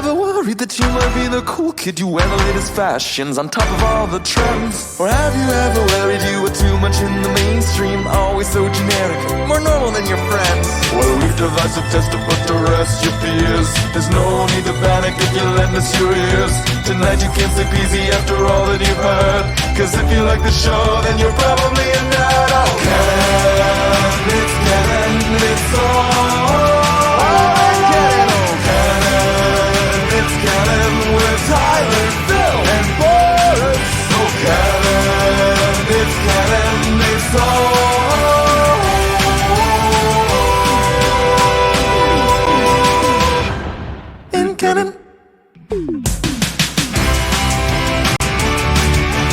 ever worried that you might be the cool kid? You wear the latest fashions on top of all the trends. Or have you ever worried you were too much in the mainstream, always so generic, more normal than your friends? Well, we've devised a test to put to rest your fears. There's no need to panic if you lend us your ears. Tonight you can sleep easy after all that you've heard, 'cause if you like the show, then you're probably a nerd. Oh, Canon, it's Canon, it's all. It's Canon with Tyler, Phil, and Boris. Oh, Canon, it's Canon, it's all in Canon.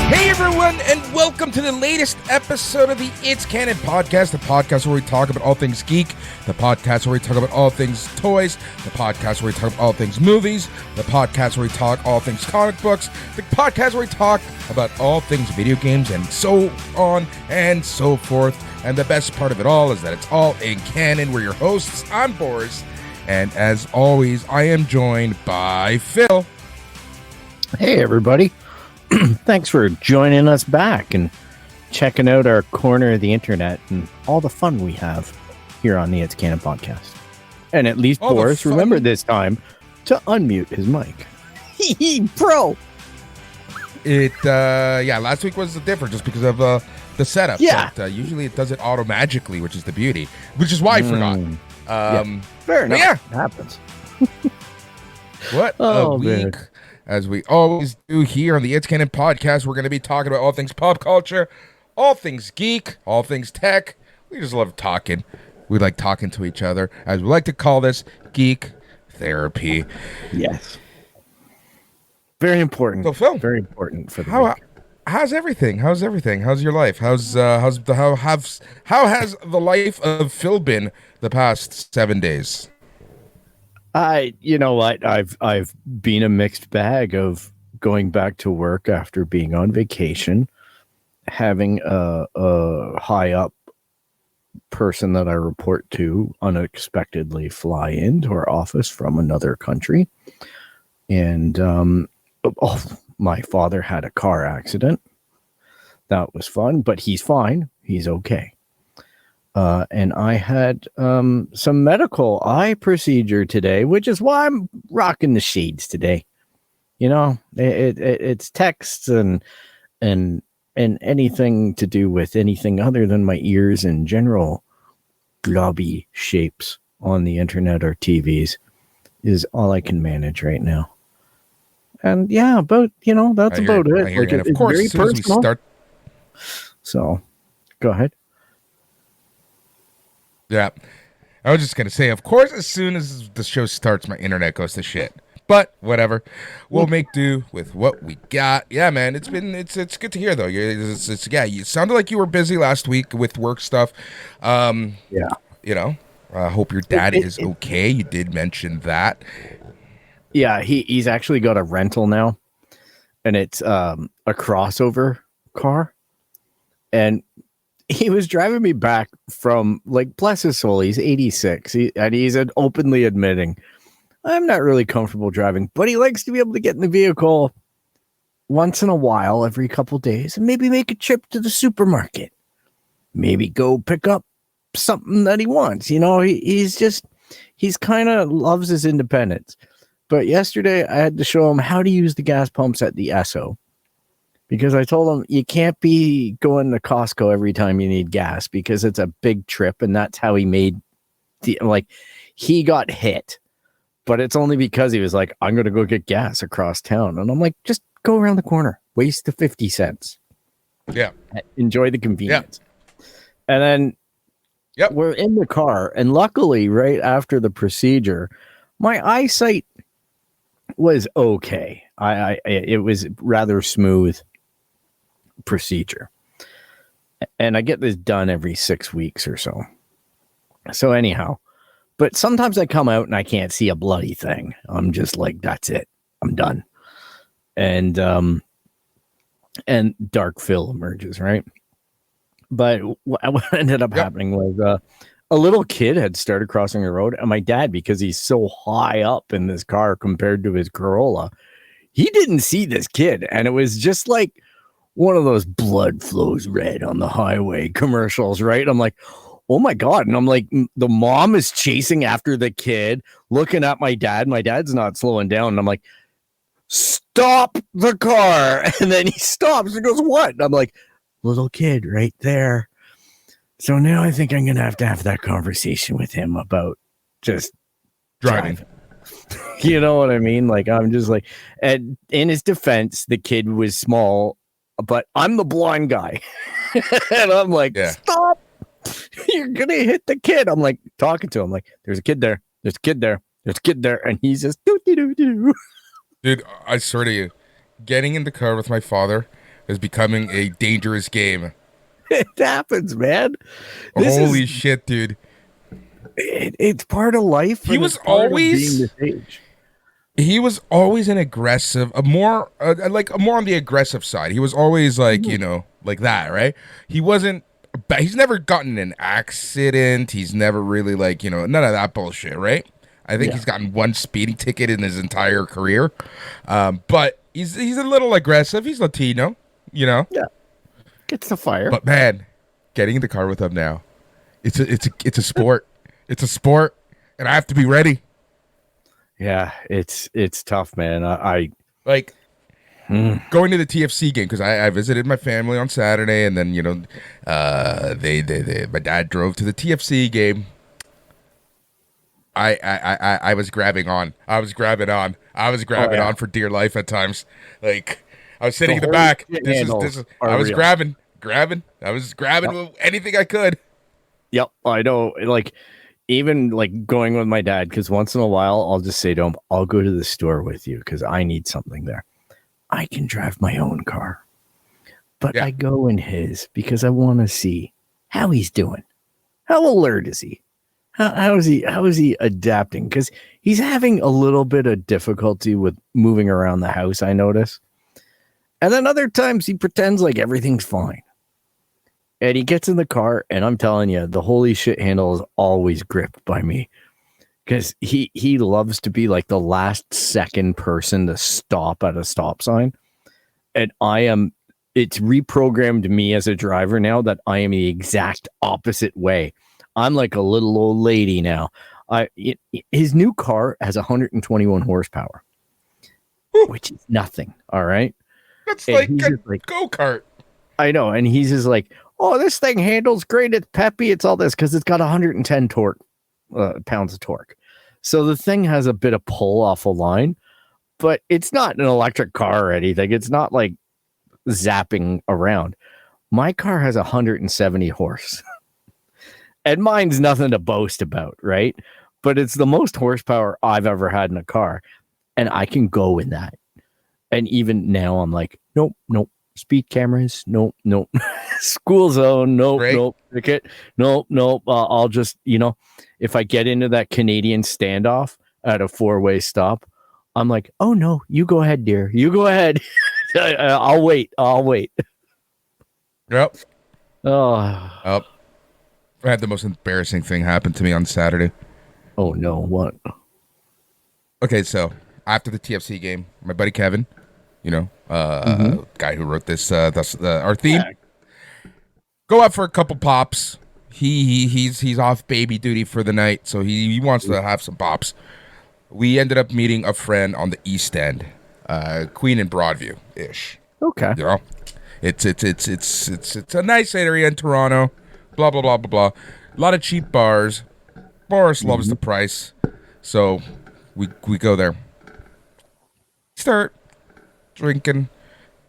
Hey everyone, and welcome to the latest episode of the It's Canon Podcast, the podcast where we talk about all things geek, the podcast where we talk about all things toys, the podcast where we talk about all things movies, the podcast where we talk all things comic books, the podcast where we talk about all things video games, and so on and so forth. And the best part of it all is that it's all in canon. We're your hosts. I'm Boris, and as always, I am joined by Phil. Hey everybody. Thanks for joining us back and checking out our corner of the internet and all the fun we have here on the It's Canon Podcast. And at least Boris remembered this time to unmute his mic. Pro! Last week was different just because of the setup. Yeah. But, usually it does it auto-magically, which is the beauty, which is why I forgot. Fair enough. Yeah. It happens. What a week. Man. As we always do here on the It's Canon Podcast, we're going to be talking about all things pop culture, all things geek, all things tech. We just love talking. We like talking to each other, as we like to call this, geek therapy. Yes. Very important. So, Phil, very important for the week. How's everything? How's everything? How's your life? How has the life of Phil been the past 7 days? You know what? I've been a mixed bag of going back to work after being on vacation, having a high up person that I report to unexpectedly fly into our office from another country. And my father had a car accident. That was fun, but he's fine. He's okay. And I had some medical eye procedure today, which is why I'm rocking the shades today. You know, it's texts and anything to do with anything other than my ears and general globby shapes on the internet or TVs is all I can manage right now. And yeah, but that's about it. Like, of course, as soon as we start. So, go ahead. Yeah, I was just going to say, of course, as soon as the show starts, my internet goes to shit. But whatever, we'll make do with what we got. Yeah, man, it's good to hear though. You sounded like you were busy last week with work stuff. I hope your dad is okay. You did mention that. Yeah, he's actually got a rental now, and it's a crossover car, and he was driving me back from, like, bless his soul, he's 86, and he's openly admitting, I'm not really comfortable driving, but he likes to be able to get in the vehicle once in a while, every couple days, and maybe make a trip to the supermarket. Maybe go pick up something that he wants. You know, he's kind of loves his independence. But yesterday, I had to show him how to use the gas pumps at the Esso. Because I told him you can't be going to Costco every time you need gas because it's a big trip, and that's how he made he got hit. But it's only because he was like, I'm going to go get gas across town. And I'm like, just go around the corner, waste the 50 cents. Yeah. Enjoy the convenience. Yeah. And then we're in the car, and luckily right after the procedure, my eyesight was okay. It was rather smooth procedure, and I get this done every 6 weeks or so. So anyhow, but sometimes I come out and I can't see a bloody thing. I'm just like, that's it, I'm done. And dark Phil emerges, right? But what ended up happening was a little kid had started crossing the road, and my dad, because he's so high up in this car compared to his Corolla, he didn't see this kid. And it was just like one of those blood flows red on the highway commercials, right? I'm like, oh my God. And I'm like, the mom is chasing after the kid, looking at my dad. My dad's not slowing down. And I'm like, stop the car. And then he stops and goes, what? And I'm like, little kid right there. So now I think I'm going to have that conversation with him about just driving. You know what I mean? Like, I'm just like, and in his defense, the kid was small, but I'm the blind guy. And I'm like, stop. You're going to hit the kid. I'm like, talking to him, like, there's a kid there. There's a kid there. There's a kid there. And he's just, doo-doo-doo-doo. Dude, I swear to you, getting in the car with my father is becoming a dangerous game. It happens, man. Holy shit, dude. It's part of life. He was always an aggressive, more on the aggressive side. He was always like, you know, like that, right? He's never gotten in an accident. He's never really like, you know, none of that bullshit, right? I think he's gotten one speeding ticket in his entire career. But he's a little aggressive. He's Latino, you know? Yeah. Gets the fire. But man, getting in the car with him now, it's a sport. It's a sport, and I have to be ready. Yeah, it's tough, man. I like going to the TFC game because I visited my family on Saturday, and then, you know, my dad drove to the TFC game. I was grabbing on. I was grabbing on for dear life at times. Like, I was sitting in the back. I was grabbing. I was grabbing anything I could. Yep, I know. Like, even like going with my dad, because once in a while I'll just say to him, I'll go to the store with you because I need something there. I can drive my own car, but I go in his because I want to see how he's doing. How alert is he? How is he adapting? Because he's having a little bit of difficulty with moving around the house, I notice. And then other times he pretends like everything's fine. And he gets in the car, and I'm telling you, the holy shit handle is always gripped by me. Because he loves to be like the last second person to stop at a stop sign. And it's reprogrammed me as a driver now that I am the exact opposite way. I'm like a little old lady now. His new car has 121 horsepower, which is nothing. All right. That's like a go-kart. I know. And he's just like, oh, this thing handles great. It's peppy. It's all this because it's got 110 pounds of torque. So the thing has a bit of pull off a line, but it's not an electric car or anything. It's not like zapping around. My car has 170 horse. And mine's nothing to boast about, right? But it's the most horsepower I've ever had in a car. And I can go in that. And even now I'm like, nope. Speed cameras, nope. School zone, nope. Ticket, nope. I'll just, you know, if I get into that Canadian standoff at a four-way stop, I'm like, oh no, you go ahead, dear. You go ahead. I'll wait. Yep. Oh. I had the most embarrassing thing happen to me on Saturday. Oh no, what? Okay, so after the TFC game, my buddy Kevin, you know, guy who wrote this, our theme, go out for a couple pops. He's off baby duty for the night, so he wants to have some pops. We ended up meeting a friend on the East End, Queen and Broadview ish. Okay, you know, it's a nice area in Toronto. Blah blah blah blah blah. A lot of cheap bars. Boris loves the price, so we go there. Start drinking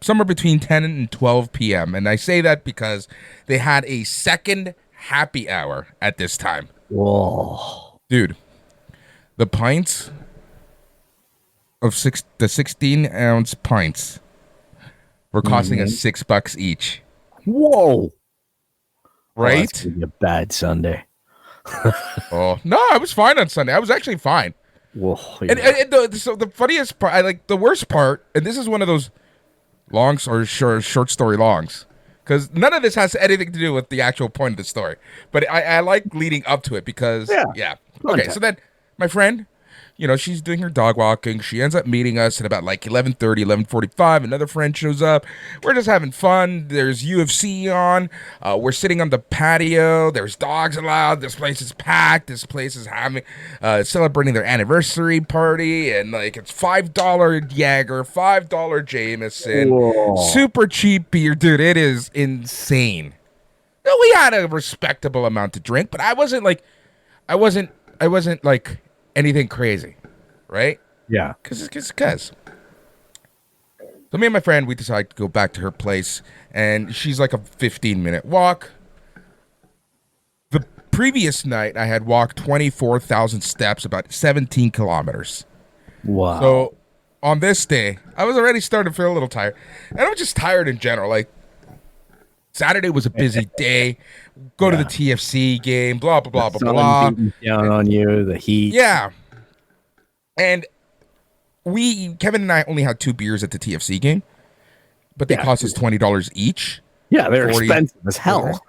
somewhere between 10 and 12 p.m. And I say that because they had a second happy hour at this time. Whoa. Dude, the pints of the 16-ounce pints were costing us $6 each. Whoa. Right? Oh, that's gonna be a bad Sunday. Oh, no, I was fine on Sunday. I was actually fine. Whoa, yeah. And the funniest part, the worst part, and this is one of those longs or short story longs, because none of this has anything to do with the actual point of the story. But I like leading up to it because, yeah. Okay, so then my friend, she's doing her dog walking. She ends up meeting us at about like 11:30, 11:45. Another friend shows up. We're just having fun. There's UFC on. We're sitting on the patio. There's dogs allowed. This place is packed. This place is having celebrating their anniversary party. And like it's $5 Jaeger, $5 Jameson. Whoa. Super cheap beer. Dude, it is insane. We had a respectable amount to drink, but I wasn't like anything crazy, right? Yeah. Because. So me and my friend, we decided to go back to her place, and she's like a 15-minute walk. The previous night, I had walked 24,000 steps, about 17 kilometers. Wow. So on this day, I was already starting to feel a little tired, and I was just tired in general. Like, Saturday was a busy day. Go to the TFC game, blah, blah, blah, blah, blah. Down on you, the heat. Yeah. And Kevin and I only had 2 beers at the TFC game, but they cost us $20 each. Yeah, they're expensive as hell.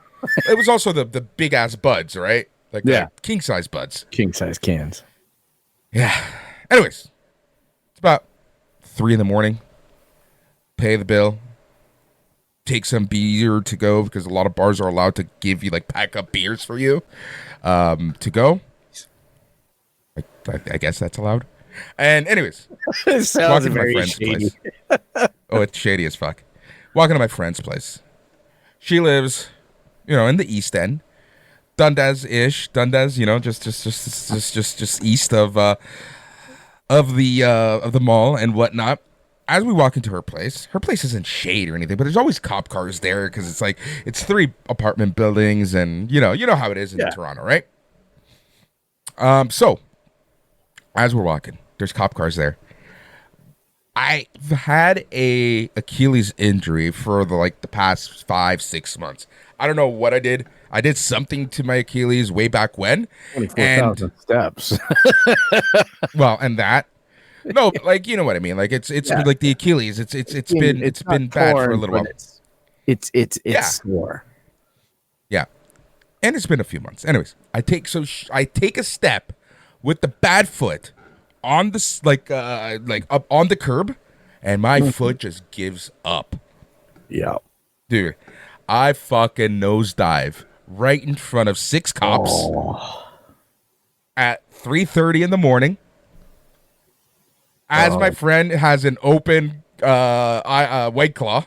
It was also the big ass buds, right? Like the king size buds. King size cans. Yeah. Anyways, it's about 3 a.m. Pay the bill. Take some beer to go because a lot of bars are allowed to give you like pack up beers for you to go. I guess that's allowed. And anyways, it sounds very shady. Oh, it's shady as fuck. Walking to my friend's place. She lives, in the East End, Dundas-ish, just east of the mall and whatnot. As we walk into her place isn't shade or anything, but there's always cop cars there because it's 3 apartment buildings, and you know how it is in Toronto, right? So as we're walking, there's cop cars there. I've had a Achilles injury for the past 5-6 months. I don't know what I did. I did something to my Achilles way back when. 24,000 steps. Well, and that. No, you know what I mean. Like it's like the Achilles. It's been bad for a little while. It's sore. Yeah, and it's been a few months. Anyways, I take a step with the bad foot on the up on the curb, and my foot just gives up. Yeah, dude, I fucking nosedive right in front of 6 cops at 3:30 in the morning. As my friend has an open White Claw.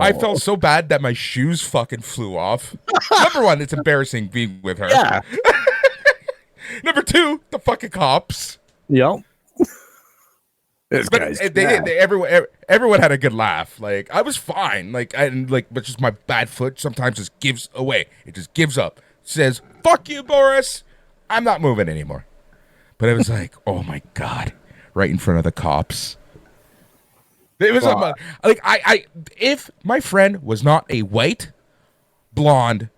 I felt so bad that my shoes fucking flew off. Number 1, it's embarrassing being with her. Yeah. Number 2, the fucking cops. Yep. Everyone had a good laugh. Like I was fine. But just my bad foot sometimes just gives away. It just gives up. Says, "Fuck you, Boris. I'm not moving anymore." But it was like, oh my God, right in front of the cops. It was if my friend was not a white, blonde,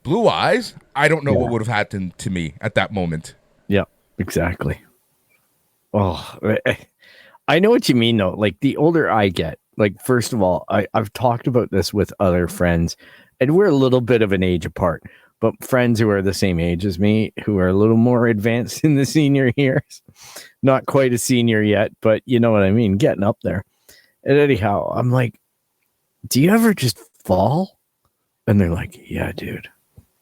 blue eyes, I don't know what would have happened to me at that moment. Yeah, exactly. Oh, I know what you mean though. Like the older I get, first of all, I've talked about this with other friends, and we're a little bit of an age apart. But friends who are the same age as me, who are a little more advanced in the senior years, not quite a senior yet, but you know what I mean, getting up there. And anyhow, I'm like, do you ever just fall? And they're like, yeah, dude,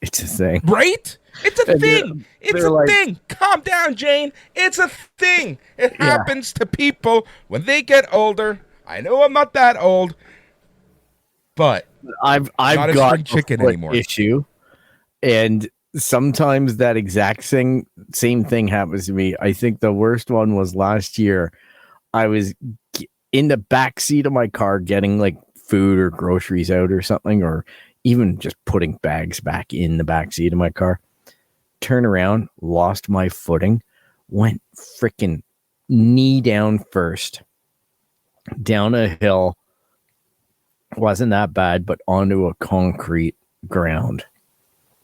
it's a thing. Right? It's a thing. It's a thing. Calm down, Jane. It's a thing. It happens to people when they get older. I know I'm not that old, but I've not got a chicken anymore. Issue. And sometimes that exact same thing happens to me. I think the worst one was last year. I was in the back seat of my car getting food or groceries out or something, or even just putting bags back in the back seat of my car. Turn around, lost my footing, went freaking knee down first, down a hill. Wasn't that bad, but onto a concrete ground.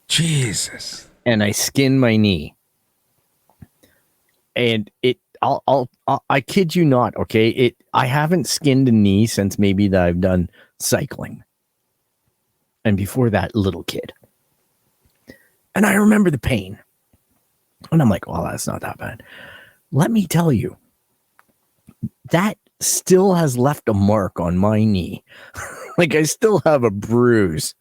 Jesus. And I skinned my knee. And I kid you not. Okay, I haven't skinned a knee since maybe that I've done cycling, and before that, little kid. And I remember the pain, and I'm like, well, that's not that bad. Let me tell you, that still has left a mark on my knee. Like, I still have a bruise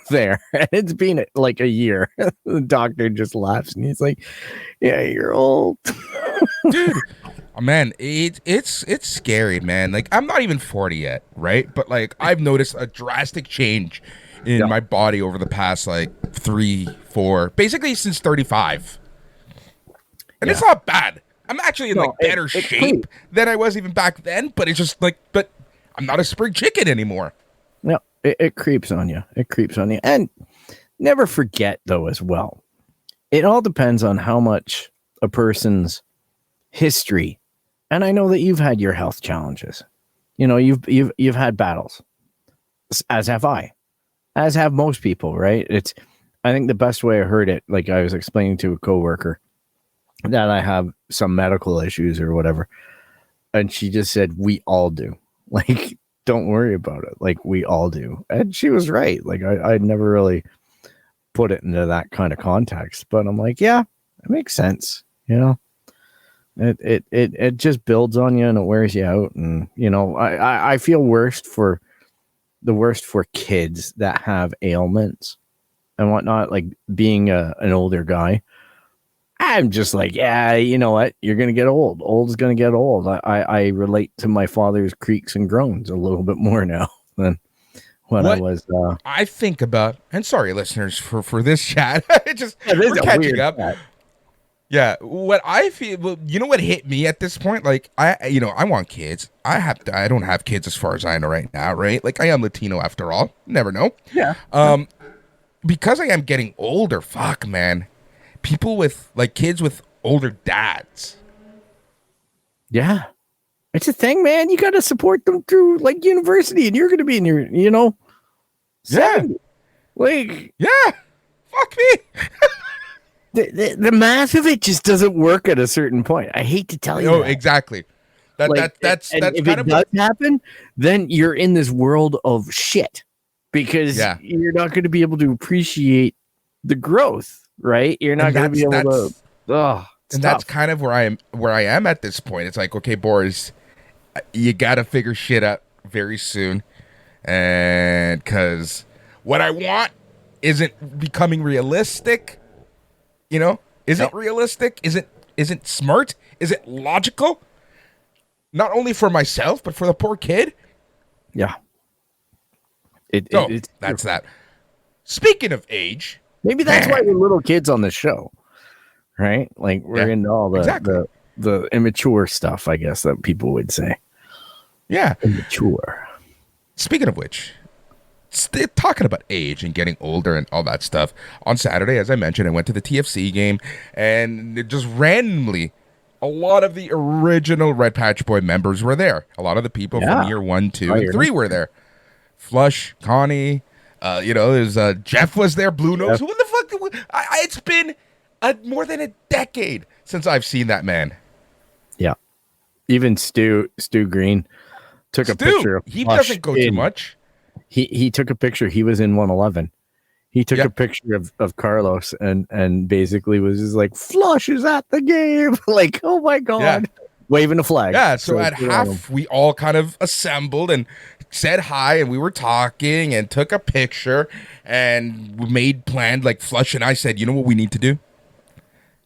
there. And it's been like a year. The doctor just laughs and he's like, yeah, you're old. Dude, oh, man, it's scary, man. Like, I'm not even 40 yet, right? But like, I've noticed a drastic change in my body over the past like 3-4, basically since 35. And it's not bad. I'm actually in like better shape than I was even back then, but it's just like, but I'm not a spring chicken anymore. No, it creeps on you. It creeps on you. And never forget, though, as well, it all depends on how much a person's history. And I know that you've had your health challenges. You know, you've had battles, as have I, as have most people, right? I think the best way I heard it, like I was explaining to a coworker that I have some medical issues or whatever. And she just said, we all do. Like, don't worry about it. Like, we all do. And she was right. Like, I'd never really put it into that kind of context, but I'm like, yeah, it makes sense. You know, it just builds on you and it wears you out. And, you know, I feel worst for kids that have ailments and whatnot, like being an older guy. I'm just like, yeah, you know what? You're going to get old. Old is going to get old. I relate to my father's creaks and groans a little bit more now than when I was. I think about, and sorry, listeners, for this chat. We're catching up. Chat. Yeah. What I feel, well, you know what hit me at this point? Like, I want kids. I don't have kids as far as I know right now, right? Like, I am Latino after all. Never know. Yeah. Because I am getting older, fuck, man. People with like kids with older dads. Yeah. It's a thing, man. You got to support them through like university and you're going to be in your, 70. Like, yeah. Fuck me. the math of it just doesn't work at a certain point. I hate to tell you. Oh, that. Exactly. That's if kind it of does happen, then you're in this world of shit because you're not going to be able to appreciate the growth. Right, you're not going to be able to. That's kind of where I am at this point. It's like, okay, Boris, you got to figure shit out very soon, and because what I want isn't becoming realistic. You know, isn't realistic? Isn't smart? Isn't logical? Not only for myself, but for the poor kid. Yeah. That's that. Speaking of age. Maybe that's why we're little kids on the show, right? Like we're into all the immature stuff, I guess that people would say. Yeah, immature. Speaking of which, talking about age and getting older and all that stuff. On Saturday, as I mentioned, I went to the TFC game, and it just randomly, a lot of the original Red Patch Boy members were there. A lot of the people from year 1, 2, and 3 were there. Flush, Connie. There's Jeff was there, Blue Nose. Who the fuck? It's been more than a decade since I've seen that man. Yeah, even Stu Green took a picture of. He doesn't go too much. He took a picture. He was in 111. He took a picture of Carlos and basically was just like, Flush is at the game. Like, oh my god, waving a flag. Yeah. So at half, we all kind of assembled and said hi, and we were talking and took a picture and we made planned, like Flush and I said, you know what we need to do?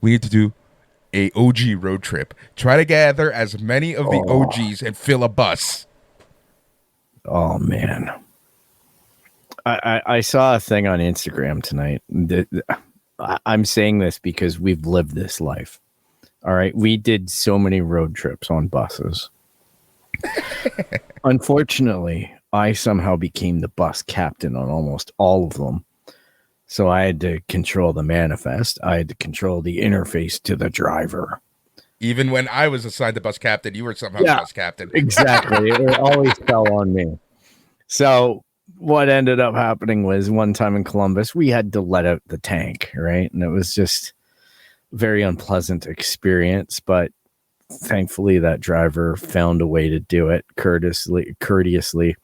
We need to do a OG road trip. Try to gather as many of the OGs and fill a bus. Oh man. I saw a thing on Instagram tonight. I'm saying this because we've lived this life. All right. We did so many road trips on buses. Unfortunately, I somehow became the bus captain on almost all of them. So I had to control the manifest. I had to control the interface to the driver. Even when I was assigned the bus captain, you were somehow the bus captain. Exactly. It always fell on me. So what ended up happening was one time in Columbus, we had to let out the tank, right? And it was just a very unpleasant experience. But thankfully that driver found a way to do it courteously,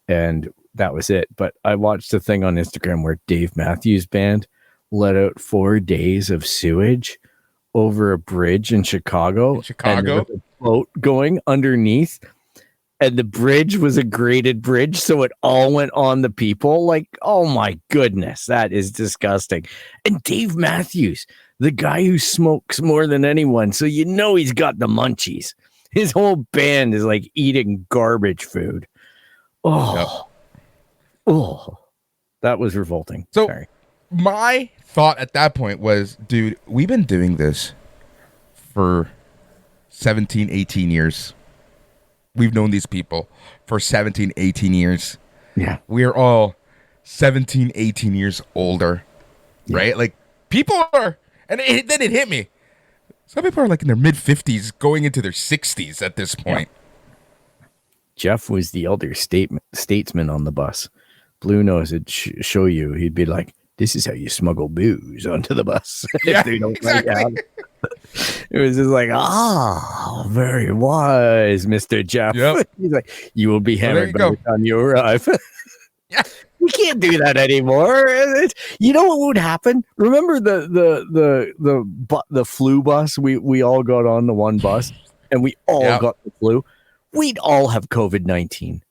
and that was it. But I watched a thing on Instagram where Dave Matthews Band let out 4 days of sewage over a bridge in Chicago. And there was a boat going underneath, and the bridge was a graded bridge, so it all went on the people. Like, oh my goodness, that is disgusting. And Dave Matthews, the guy who smokes more than anyone, so you know he's got the munchies. His whole band is like eating garbage food. Oh, that was revolting. So Sorry. My thought at that point was, dude, we've been doing this for 17, 18 years. We've known these people for 17, 18 years. Yeah. We're all 17, 18 years older, right? Like, people are, and then it hit me. Some people are like in their mid-50s, going into their 60s at this point. Yeah. Jeff was the elder statesman on the bus. Blue Nose would show you. He'd be like, this is how you smuggle booze onto the bus. Yeah, exactly. It was just like, very wise, Mr. Jeff. Yep. He's like, you will be hammered by go. the time you arrive. Yeah. We can't do that anymore. You know what would happen? Remember the flu bus? We all got on the one bus, and we all got the flu. We'd all have COVID-19.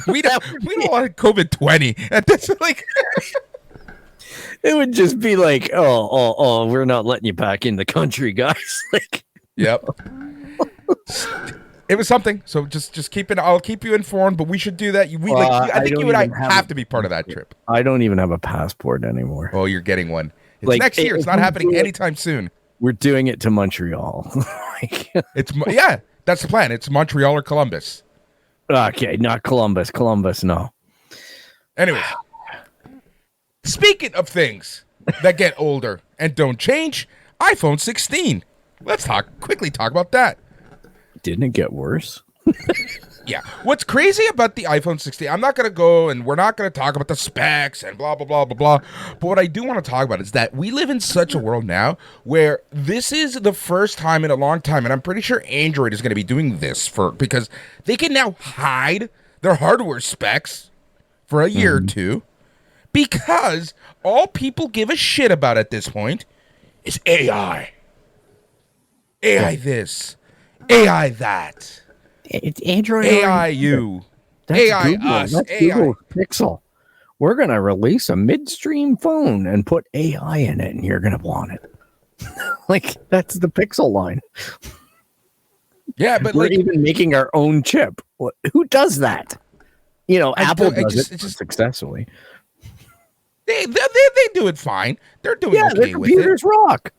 We don't want COVID-20 at this, like. It would just be like, oh, we're not letting you back in the country, guys. Like, yep. It was something. So just keep it. I'll keep you informed. But we should do that. I think you and I have to be part of that trip. I don't even have a passport anymore. Oh, you're getting one. It's next year. It's not happening anytime soon. We're doing it to Montreal. That's the plan. It's Montreal or Columbus. Okay, not Columbus. Columbus, no. Anyways, speaking of things that get older and don't change, iPhone 16. Let's quickly talk about that. Didn't it get worse? Yeah. What's crazy about the iPhone 16, I'm not going to go and we're not going to talk about the specs and blah, blah, blah, blah, blah. But what I do want to talk about is that we live in such a world now where this is the first time in a long time, and I'm pretty sure Android is going to be doing this because they can now hide their hardware specs for a year or two, because all people give a shit about at this point is AI. AI this, AI that. It's Android. AI you. That's AI Google. us. That's AI. Google Pixel. We're going to release a midstream phone and put AI in it, and you're going to want it. Like, that's the Pixel line. Yeah, but we're even making our own chip. Who does that? Apple does it successfully. They do it fine. They're doing okay their computers rock.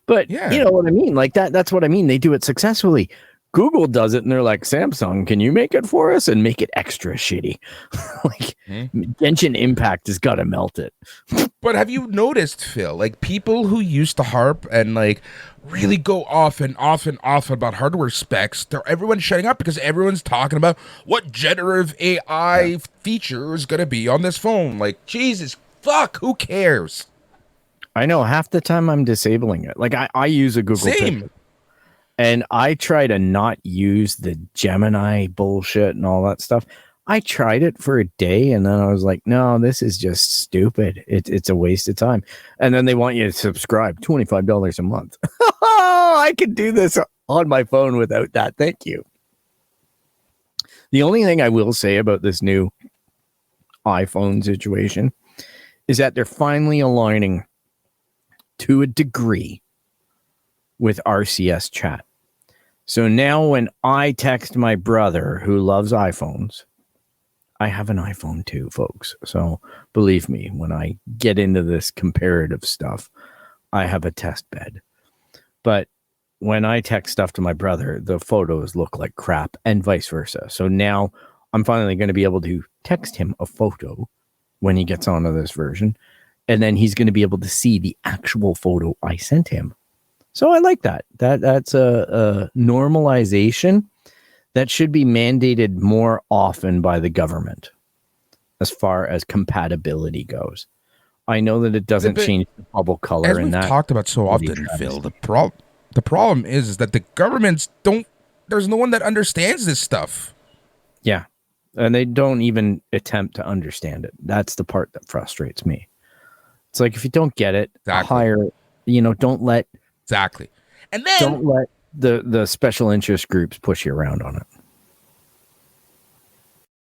But you know what I mean? Like that's what I mean. They do it successfully. Google does it, and they're like, Samsung, can you make it for us and make it extra shitty? Like, Genshin Impact has got to melt it. But have you noticed, Phil, like people who used to harp and like really go off and off and off about hardware specs, everyone's shutting up because everyone's talking about what generative AI feature is going to be on this phone. Like, Jesus, fuck, who cares? I know, half the time I'm disabling it. Like, I use a Google Pixel. And I try to not use the Gemini bullshit and all that stuff. I tried it for a day, and then I was like, no, this is just stupid. It's a waste of time. And then they want you to subscribe, $25 a month. I could do this on my phone without that. Thank you. The only thing I will say about this new iPhone situation is that they're finally aligning to a degree with RCS chat. So now when I text my brother who loves iPhones, I have an iPhone too, folks. So believe me, when I get into this comparative stuff, I have a test bed. But when I text stuff to my brother, the photos look like crap and vice versa. So now I'm finally going to be able to text him a photo when he gets onto this version, and then he's going to be able to see the actual photo I sent him. So I like that. That's a normalization that should be mandated more often by the government as far as compatibility goes. I know that it doesn't change the bubble color. As we've talked about so often, Phil, the The problem is that the governments don't. There's no one that understands this stuff. Yeah. And they don't even attempt to understand it. That's the part that frustrates me. It's like, if you don't get it, hire, don't let. Exactly. And then don't let the special interest groups push you around on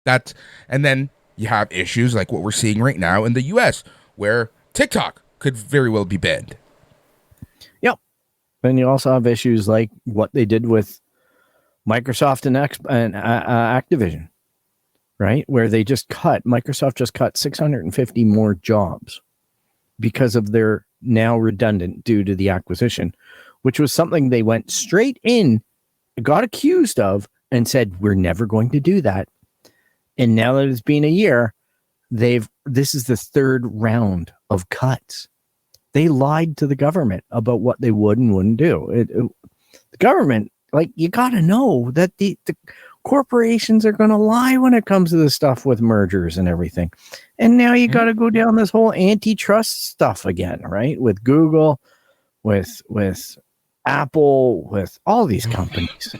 it. And then you have issues like what we're seeing right now in the US, where TikTok could very well be banned. Yep. And you also have issues like what they did with Microsoft and Activision, right? Where Microsoft just cut 650 more jobs because of their now redundant due to the acquisition, which was something they went straight in, got accused of, and said, we're never going to do that. And now that it's been a year, this is the third round of cuts. They lied to the government about what they would and wouldn't do. The government, you got to know that the corporations are going to lie when it comes to this stuff with mergers and everything. And now you got to go down this whole antitrust stuff again, right? With Google, with Apple, with all these companies.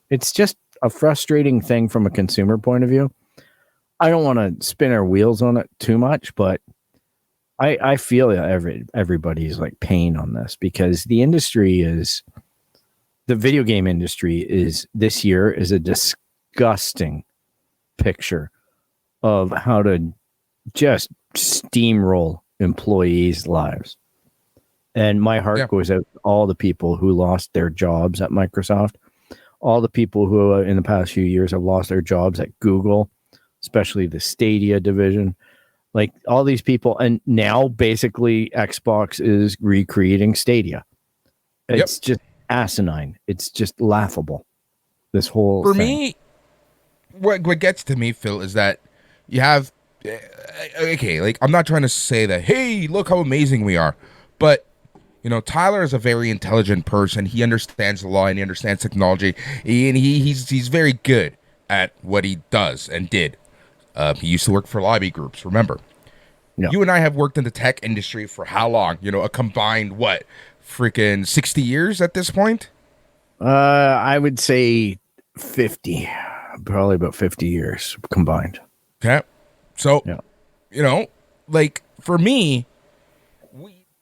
It's just a frustrating thing from a consumer point of view. I don't want to spin our wheels on it too much, but I feel that everybody's pain on this, because the video game industry this year is a disgusting picture of how to just steamroll employees' lives. And my heart goes out to all the people who lost their jobs at Microsoft, all the people who in the past few years have lost their jobs at Google, especially the Stadia division, all these people. And now basically Xbox is recreating Stadia. It's just asinine. It's just laughable. This whole for thing. Me, what gets to me, Phil, is that you have I'm not trying to say that, hey, look how amazing we are, but Tyler is a very intelligent person. He understands the law and he understands technology, and he's very good at what he does and did. He used to work for lobby groups, remember? Yeah. You and I have worked in the tech industry for how long? A combined, freaking 60 years at this point? I would say 50. Probably about 50 years combined. Okay. So, for me,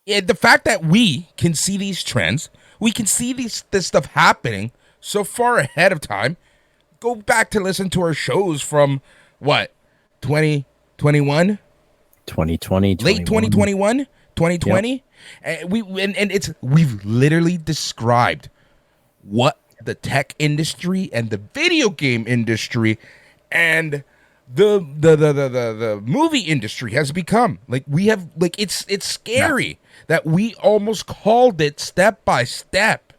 the fact that we can see these trends, we can see this stuff happening so far ahead of time. Go back to listen to our shows from 2021, 2020, late 2021, 2020. Yep. And we've literally described what the tech industry and the video game industry and the movie industry has become. It's scary that we almost called it step by step.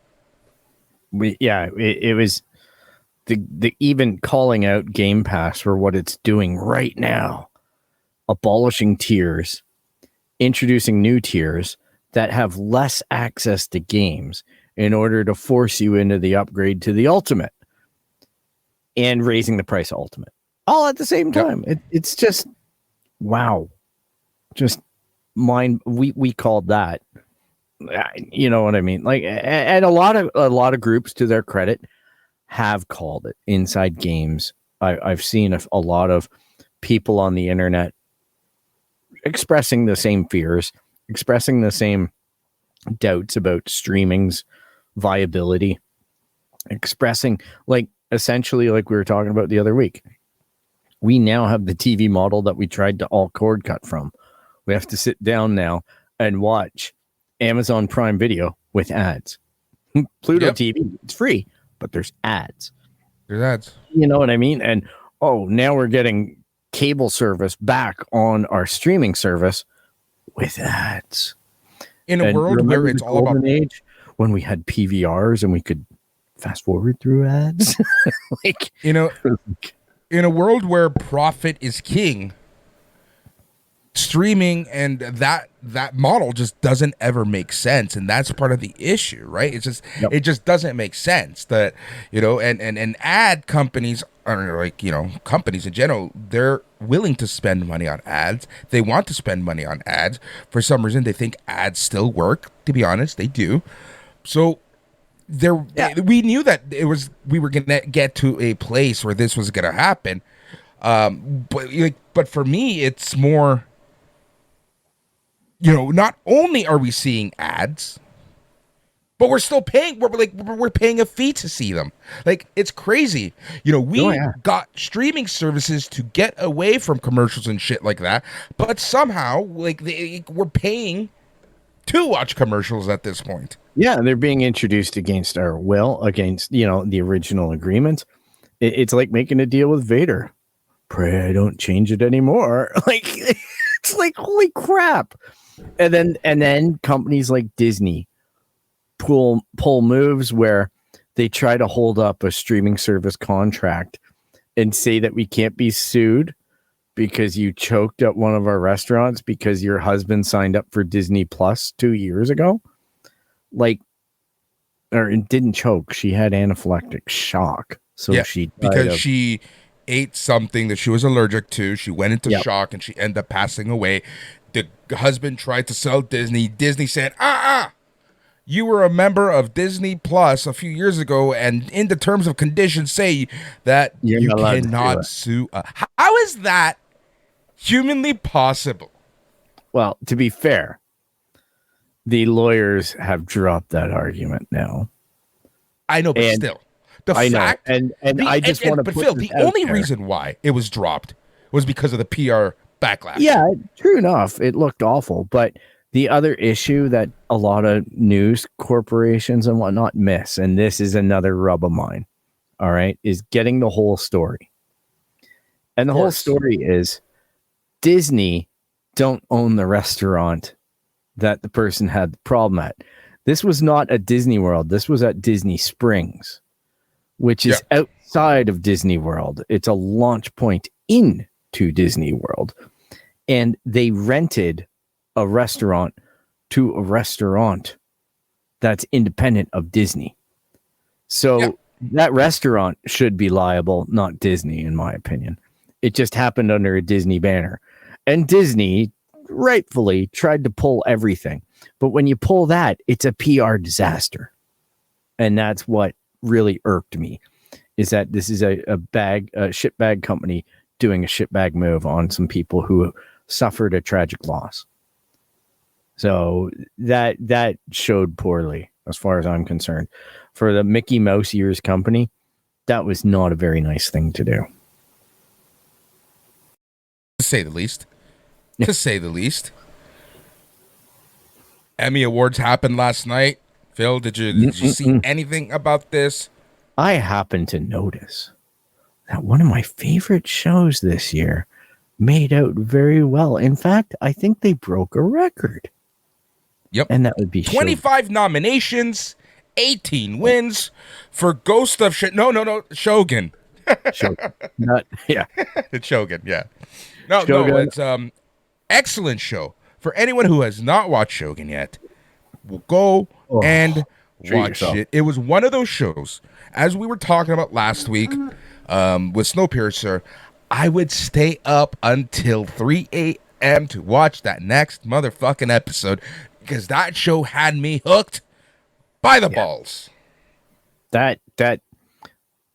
It was the even calling out Game Pass for what it's doing right now, abolishing tiers, introducing new tiers that have less access to games in order to force you into the upgrade to the Ultimate, and raising the price of Ultimate all at the same time. It's just, wow. Just mind. We called that, you know what I mean? And a lot of groups, to their credit, have called it inside games. I've seen a lot of people on the internet expressing the same fears, expressing the same doubts about streaming's viability, expressing essentially like we were talking about the other week. We now have the TV model that we tried to all cord cut from. We have to sit down now and watch Amazon Prime Video with ads. Pluto TV, it's free, but there's ads. There's ads. You know what I mean? And now we're getting cable service back on our streaming service with ads. In a world where it's all about age, when we had PVRs and we could fast forward through ads. In a world where profit is king, streaming and that model just doesn't ever make sense, and that's part of the issue, right? It's just it just doesn't make sense that and ad companies are companies in general, they're willing to spend money on ads. They want to spend money on ads. For some reason, they think ads still work. To be honest, they do. So we knew that we were gonna get to a place where this was gonna happen. But for me, it's more, not only are we seeing ads, but we're still paying. We're paying a fee to see them. Like, it's crazy. We got streaming services to get away from commercials and shit like that, but somehow, we're paying to watch commercials at this point. Yeah, and they're being introduced against our will, against the original agreement. It's like making a deal with Vader. Pray I don't change it anymore. Like, it's like, holy crap. And then companies like Disney pull moves where they try to hold up a streaming service contract and say that we can't be sued because you choked at one of our restaurants because your husband signed up for Disney Plus 2 years ago. Or it didn't choke. She had anaphylactic shock. So she ate something that she was allergic to. She went into shock and she ended up passing away. The husband tried to sell Disney. Disney said, you were a member of Disney Plus a few years ago, and in the terms of conditions say that you cannot sue. How is that humanly possible? Well, to be fair, the lawyers have dropped that argument now. I know, but still. I just want to put Phil, the only reason why it was dropped was because of the PR backlash. Yeah, true enough. It looked awful, but the other issue that a lot of news corporations and whatnot miss, and this is another rub of mine, all right, is getting the whole story. And the whole story is Disney don't own the restaurant that the person had the problem at. This was not at Disney World. This was at Disney Springs, which is outside of Disney World. It's a launch point into Disney World. And they rented a restaurant to a restaurant that's independent of Disney. So that restaurant should be liable, not Disney, in my opinion. It just happened under a Disney banner. And Disney rightfully tried to pull everything. But when you pull that, it's a PR disaster. And that's what really irked me, is that this is a shitbag company doing a shitbag move on some people who suffered a tragic loss. So that showed poorly, as far as I'm concerned. For the Mickey Mouse Ears company, that was not a very nice thing to do. To say the least. To say the least. Emmy Awards happened last night. Phil, did you see anything about this? I happened to notice that one of my favorite shows this year made out very well. In fact, I think they broke a record. Yep. And that would be 25 nominations, 18 wins for Ghost of Shogun. Shogun. It's Shogun, yeah. No, it's excellent show. For anyone who has not watched Shogun yet, we'll go and watch it. It was one of those shows, as we were talking about last week with Snowpiercer, I would stay up until 3 a.m. to watch that next motherfucking episode because that show had me hooked by the balls. That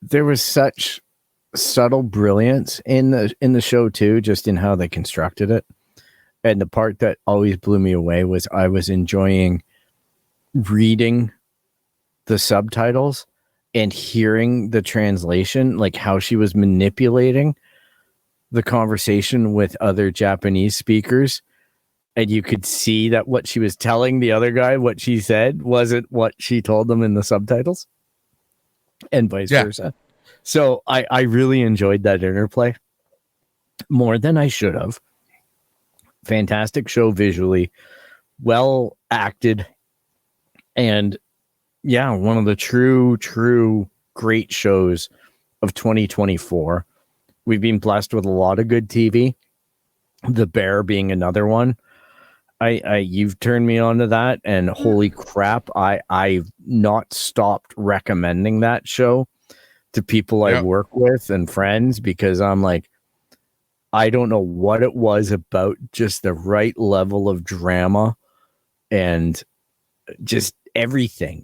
there was such subtle brilliance in the show too, just in how they constructed it. And the part that always blew me away was I was enjoying reading the subtitles and hearing the translation, like how she was manipulating the conversation with other Japanese speakers. And you could see that what she was telling the other guy, what she said, wasn't what she told them in the subtitles, and vice versa. So I really enjoyed that interplay more than I should have. Fantastic show visually, well acted, and one of the true great shows of 2024. We've been blessed with a lot of good TV. The Bear being another one. You've turned me on to that, and holy crap, I've not stopped recommending that show to people I work with and friends, because I'm like, I don't know what it was about just the right level of drama and just everything.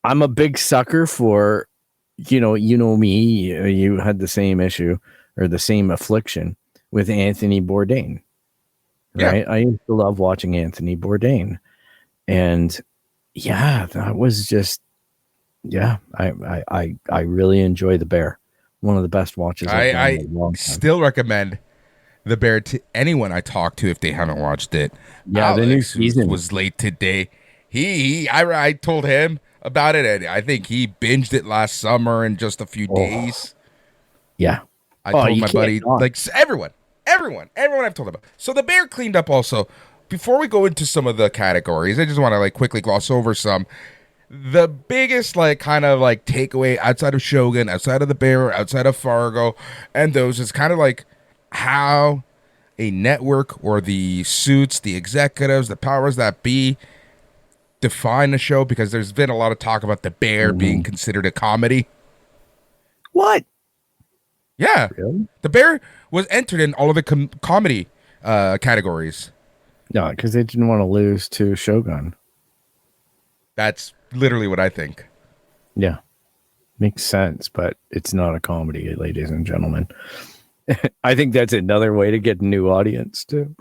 I'm a big sucker for, me. You had the same issue or the same affliction with Anthony Bourdain, right? I used to love watching Anthony Bourdain, and that was just, I really enjoy The Bear. One of the best watches I've done in a long time. Still recommend The Bear to anyone I talk to if they haven't watched it. Yeah, Alex, the new season was late today. I told him about it, and I think he binged it last summer in just a few days. Yeah, I told my buddy, like everyone I've told about. So The Bear cleaned up also. Before we go into some of the categories, I just want to like quickly gloss over some. The biggest like kind of like takeaway outside of Shogun, outside of The Bear, outside of Fargo, and those is kind of like how a network or the suits, the executives, the powers that be define the show, because there's been a lot of talk about The Bear being considered a comedy. What? Yeah. Really? The Bear was entered in all of the comedy categories. No, because they didn't want to lose to Shogun. That's literally what I think. Yeah. Makes sense, but it's not a comedy, ladies and gentlemen. I think that's another way to get a new audience, too.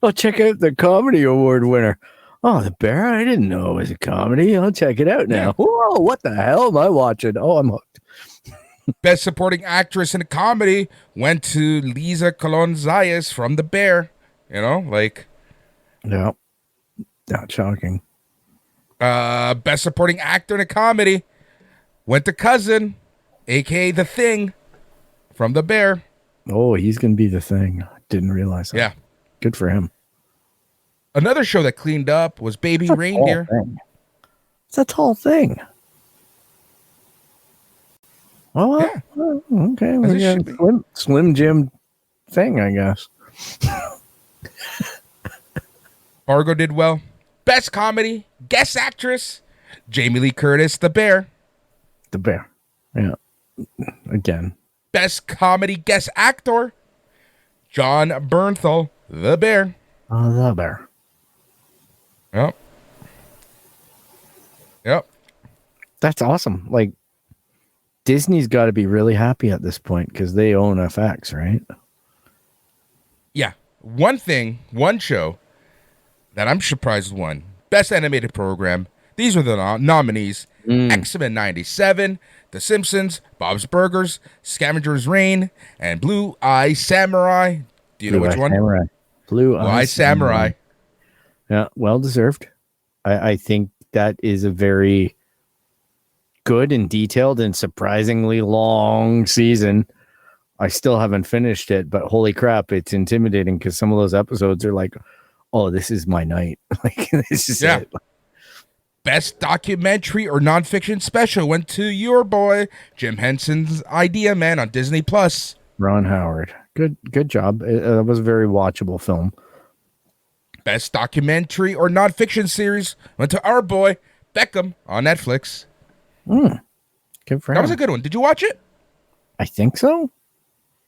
Oh, check out the comedy award winner. Oh, The Bear? I didn't know it was a comedy. I'll check it out now. Yeah. Whoa, what the hell am I watching? Oh, I'm hooked. Best supporting actress in a comedy went to Lisa Colon-Zayas from The Bear. Yeah. Not shocking. Best supporting actor in a comedy went to Cousin, aka The Thing, from The Bear. Oh, he's going to be The Thing. Didn't realize that. Yeah. Good for him. Another show that cleaned up was Baby Reindeer. It's a tall thing. Oh, yeah. Okay. We got Slim Jim thing, I guess. Fargo did well. Best comedy, guest actress, Jamie Lee Curtis, The Bear. The Bear. Yeah. Again. Best comedy guest actor, John Bernthal, The Bear. Oh, The Bear. Yep. That's awesome. Like, Disney's got to be really happy at this point because they own FX, right? Yeah. One show that I'm surprised won Best Animated Program. These were the nominees. X-Men 97, The Simpsons, Bob's Burgers, Scavenger's Reign, and Blue Eye Samurai. Do you know which one? Samurai. Blue Eye Samurai. Yeah, well deserved. I think that is a very good and detailed and surprisingly long season. I still haven't finished it, but holy crap, it's intimidating because some of those episodes are like, oh, this is my night. Like, this is it. Best documentary or nonfiction special went to your boy Jim Henson's Idea Man on Disney Plus. Ron Howard, good job. It was a very watchable film. Best documentary or nonfiction series went to our boy Beckham on Netflix. Good for him. That was a good one. Did you watch it? I think so.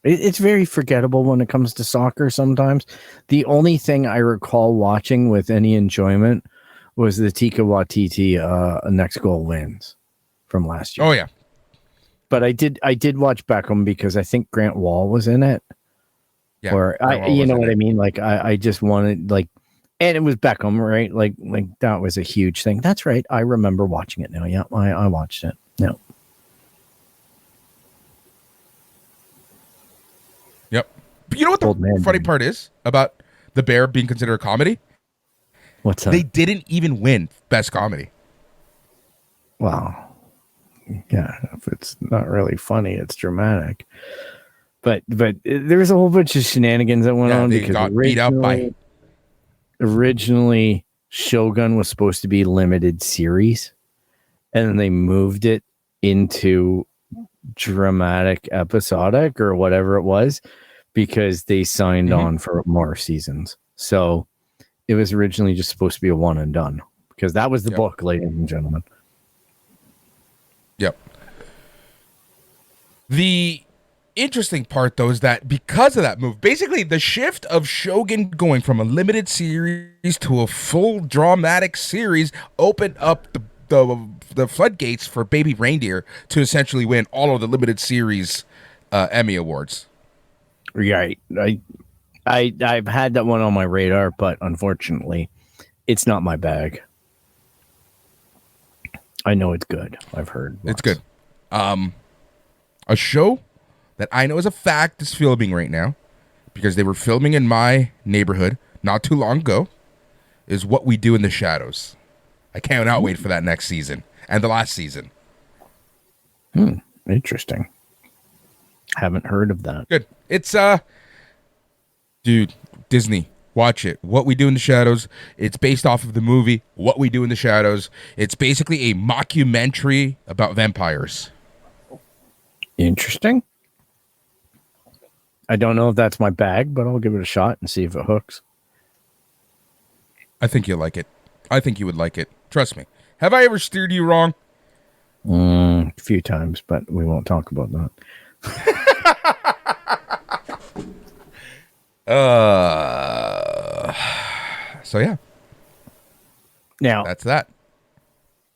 It's very forgettable when it comes to soccer sometimes. The only thing I recall watching with any enjoyment was the Tika Waititi Next Goal Wins from last year. Oh, yeah. But I did watch Beckham because I think Grant Wall was in it. Yeah. Or you know what I mean? Like I just wanted like, and it was Beckham, right? Like that was a huge thing. That's right. I remember watching it now. Yeah, I watched it. No. Yep. But you know what the funny part is about The Bear being considered a comedy? What's that? They didn't even win Best Comedy. Wow. Yeah, if it's not really funny, it's dramatic. But there was a whole bunch of shenanigans that went on they because got beat up by. Originally, Shogun was supposed to be limited series, and then they moved it into dramatic episodic or whatever it was because they signed on for more seasons. So it was originally just supposed to be a one and done because that was the book, ladies and gentlemen. Yep. The interesting part, though, is that because of that move, basically the shift of Shogun going from a limited series to a full dramatic series opened up the floodgates for Baby Reindeer to essentially win all of the limited series Emmy awards. Right. I've had that one on my radar, but unfortunately, it's not my bag. I know it's good. I've heard it's good. A show that I know as a fact is filming right now, because they were filming in my neighborhood not too long ago, is What We Do in the Shadows. I cannot wait for that next season and the last season. Interesting. Haven't heard of that. Good. It's dude, Disney, watch it. What We Do in the Shadows. It's based off of the movie What We Do in the Shadows. It's basically a mockumentary about vampires. Interesting. I don't know if that's my bag, but I'll give it a shot and see if it hooks. I think you'll like it. I think you would like it. Trust me. Have I ever steered you wrong? A few times, but we won't talk about that. So yeah. Now that's that.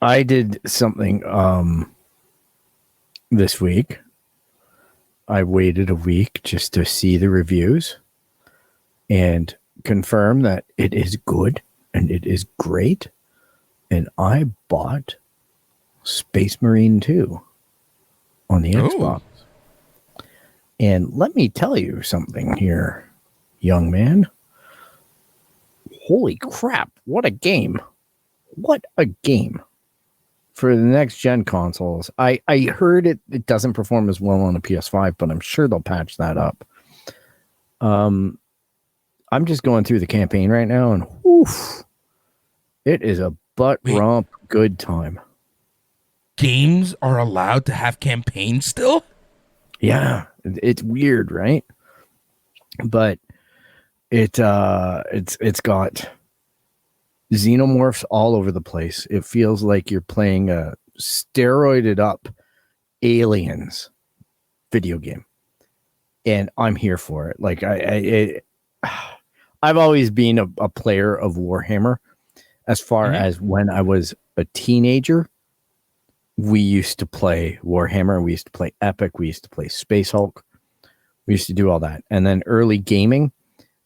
I did something this week. I waited a week just to see the reviews and confirm that it is good and it is great. And I bought Space Marine 2 on the Xbox. And let me tell you something here, young man. Holy crap, what a game. What a game. For the next gen consoles. I heard it doesn't perform as well on a PS5, but I'm sure they'll patch that up. I'm just going through the campaign right now, and oof, it is a butt romp good time. Games are allowed to have campaigns still? Yeah, it's weird, right? But it's got xenomorphs all over the place. It feels like you're playing a steroided up Aliens video game, and I'm here for it. Like I've always been a player of Warhammer. As far as when I was a teenager, we used to play Warhammer. We used to play Epic. We used to play Space Hulk. We used to do all that. And then early gaming,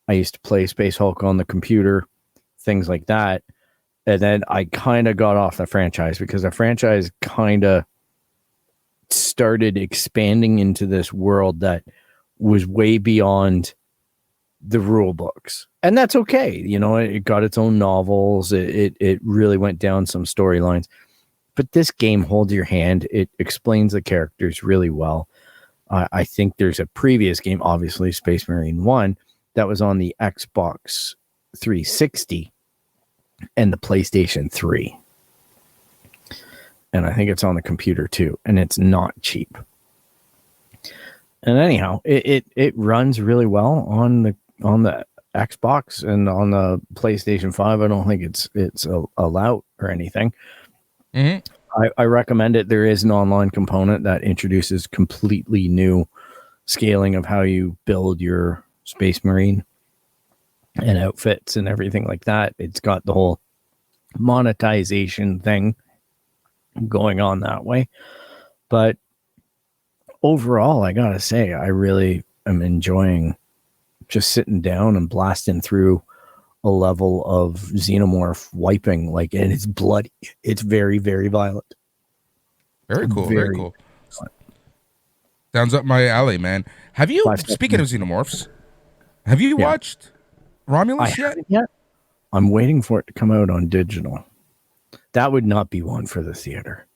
I used to play Space Hulk on the computer, things like that. And then I kind of got off the franchise because the franchise kind of started expanding into this world that was way beyond the rule books. And that's okay. You know, it got its own novels. It really went down some storylines. But this game holds your hand. It explains the characters really well. I think there's a previous game, obviously, Space Marine 1, that was on the Xbox 360 and the PlayStation 3. And I think it's on the computer too. And it's not cheap. And anyhow, it runs really well on the Xbox and on the PlayStation 5. I don't think it's allowed or anything. I recommend it. There is an online component that introduces completely new scaling of how you build your Space Marine and outfits and everything like that. It's got the whole monetization thing going on that way. But overall, I gotta say, I really am enjoying just sitting down and blasting through a level of xenomorph wiping, like, and it's bloody. It's very, very violent. Very cool. Very cool. Sounds up my alley, man. Have you, speaking of xenomorphs, have you watched Romulus yet? I'm waiting for it to come out on digital. That would not be one for the theater.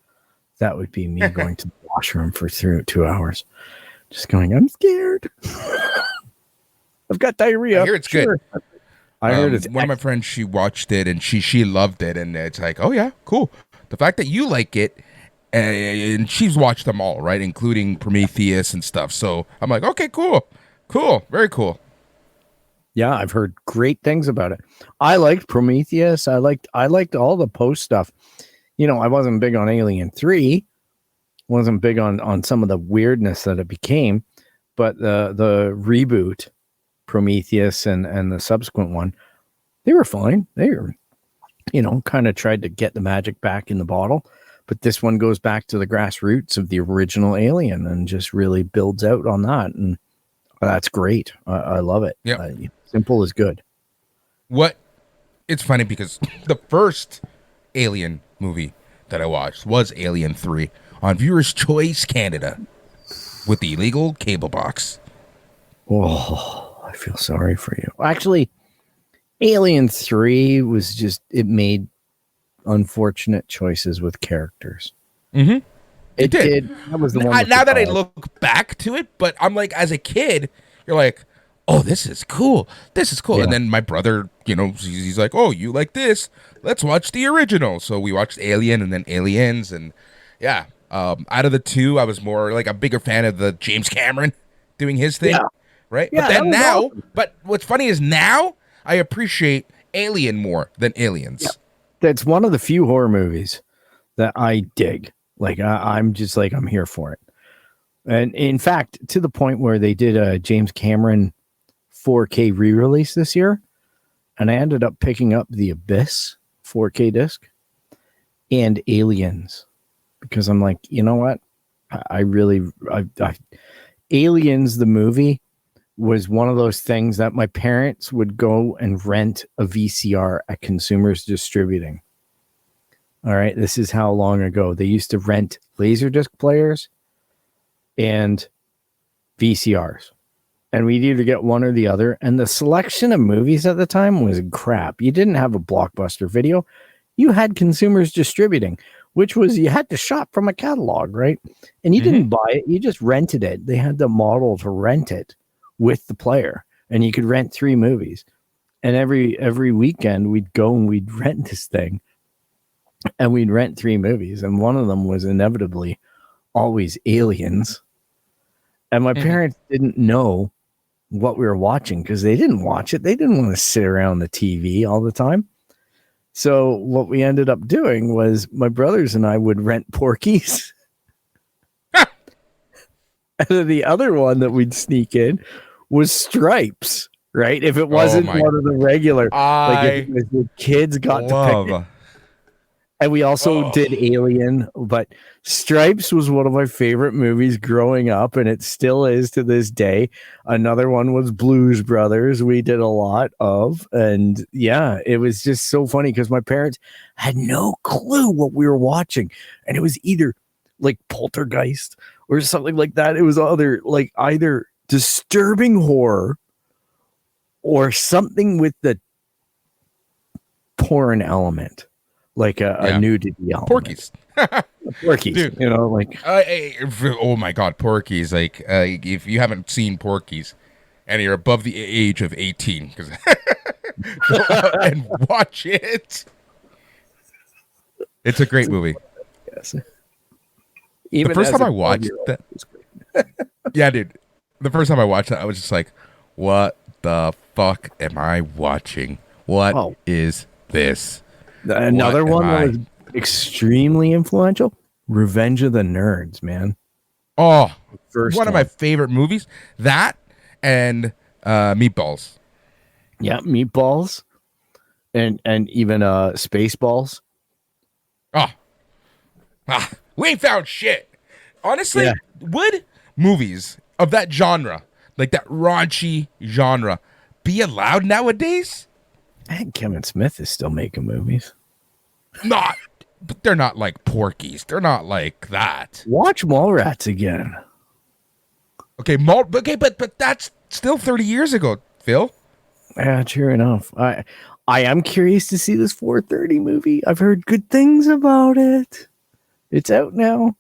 That would be me going to the washroom for 2 hours. Just going, I'm scared. I've got diarrhea. I hear it's good. I heard it's one of my friends, she watched it and she loved it, and it's like, oh yeah, cool. The fact that you like it, and she's watched them all, right, including Prometheus and stuff. So I'm like, okay, cool, very cool. Yeah, I've heard great things about it. I liked Prometheus. I liked all the post stuff. You know, I wasn't big on Alien 3. Wasn't big on some of the weirdness that it became. but the reboot, Prometheus and the subsequent one, they were fine. They were, kind of tried to get the magic back in the bottle. But this one goes back to the grassroots of the original Alien and just really builds out on that. And that's great. I love it. Yeah. Simple is good. It's funny because the first Alien movie that I watched was Alien 3 on Viewers Choice Canada with the illegal cable box. Oh, I feel sorry for you. Actually, Alien 3 was it made unfortunate choices with characters. Mm-hmm. It did. That was the one. Now that I look back to it, but I'm like, as a kid, you're like, oh, this is cool. This is cool. Yeah. And then my brother, he's like, oh, you like this? Let's watch the original. So we watched Alien and then Aliens. And yeah, out of the two, I was more like a bigger fan of the James Cameron doing his thing. Yeah. Right. Yeah, but then now, awesome. But what's funny is now I appreciate Alien more than Aliens. Yeah. That's one of the few horror movies that I dig. Like, I'm just like, I'm here for it. And in fact, to the point where they did a James Cameron 4K re-release this year, and I ended up picking up The Abyss 4K disc and Aliens because I'm like, you know what? Aliens, the movie, was one of those things that my parents would go and rent a VCR at Consumers Distributing. All right, this is how long ago. They used to rent Laserdisc players and VCRs. And we'd either get one or the other. And the selection of movies at the time was crap. You didn't have a Blockbuster Video. You had Consumers Distributing, which was you had to shop from a catalog, right? And you didn't buy it. You just rented it. They had the model to rent it with the player. And you could rent 3 movies. And every weekend we'd go and we'd rent this thing. And we'd rent 3 movies. And one of them was inevitably always Aliens. And my parents didn't know what we were watching because they didn't watch it. They didn't want to sit around the TV all the time. So what we ended up doing was my brothers and I would rent Porky's. And then the other one that we'd sneak in was Stripes, right? If it wasn't one of the regular, like if it was the kids got to pick it. And we also did Alien, but Stripes was one of my favorite movies growing up, and it still is to this day. Another one was Blues Brothers. We did a lot of, and yeah, it was just so funny because my parents had no clue what we were watching, and it was either like Poltergeist or something like that. It was either disturbing horror or something with the porn element. Like a nudity element. Porky's. Porky's, dude. Oh my God, Porky's. Like, if you haven't seen Porky's and you're above the age of 18, go out and watch it. It's a great movie. Yes. Even the first time I watched that. Yeah, dude. The first time I watched that, I was just like, what the fuck am I watching? What is this? Another one that was extremely influential, Revenge of the Nerds, man. Oh, one of my favorite movies. That and Meatballs. Yeah, Meatballs. And even Spaceballs. We ain't found shit. Honestly, would movies of that genre, like that raunchy genre, be allowed nowadays? I think Kevin Smith is still making movies. But they're not like Porky's. They're not like that. Watch Mallrats again. Okay, but that's still 30 years ago, Phil. Yeah, true enough. I am curious to see this 4:30 movie. I've heard good things about it. It's out now.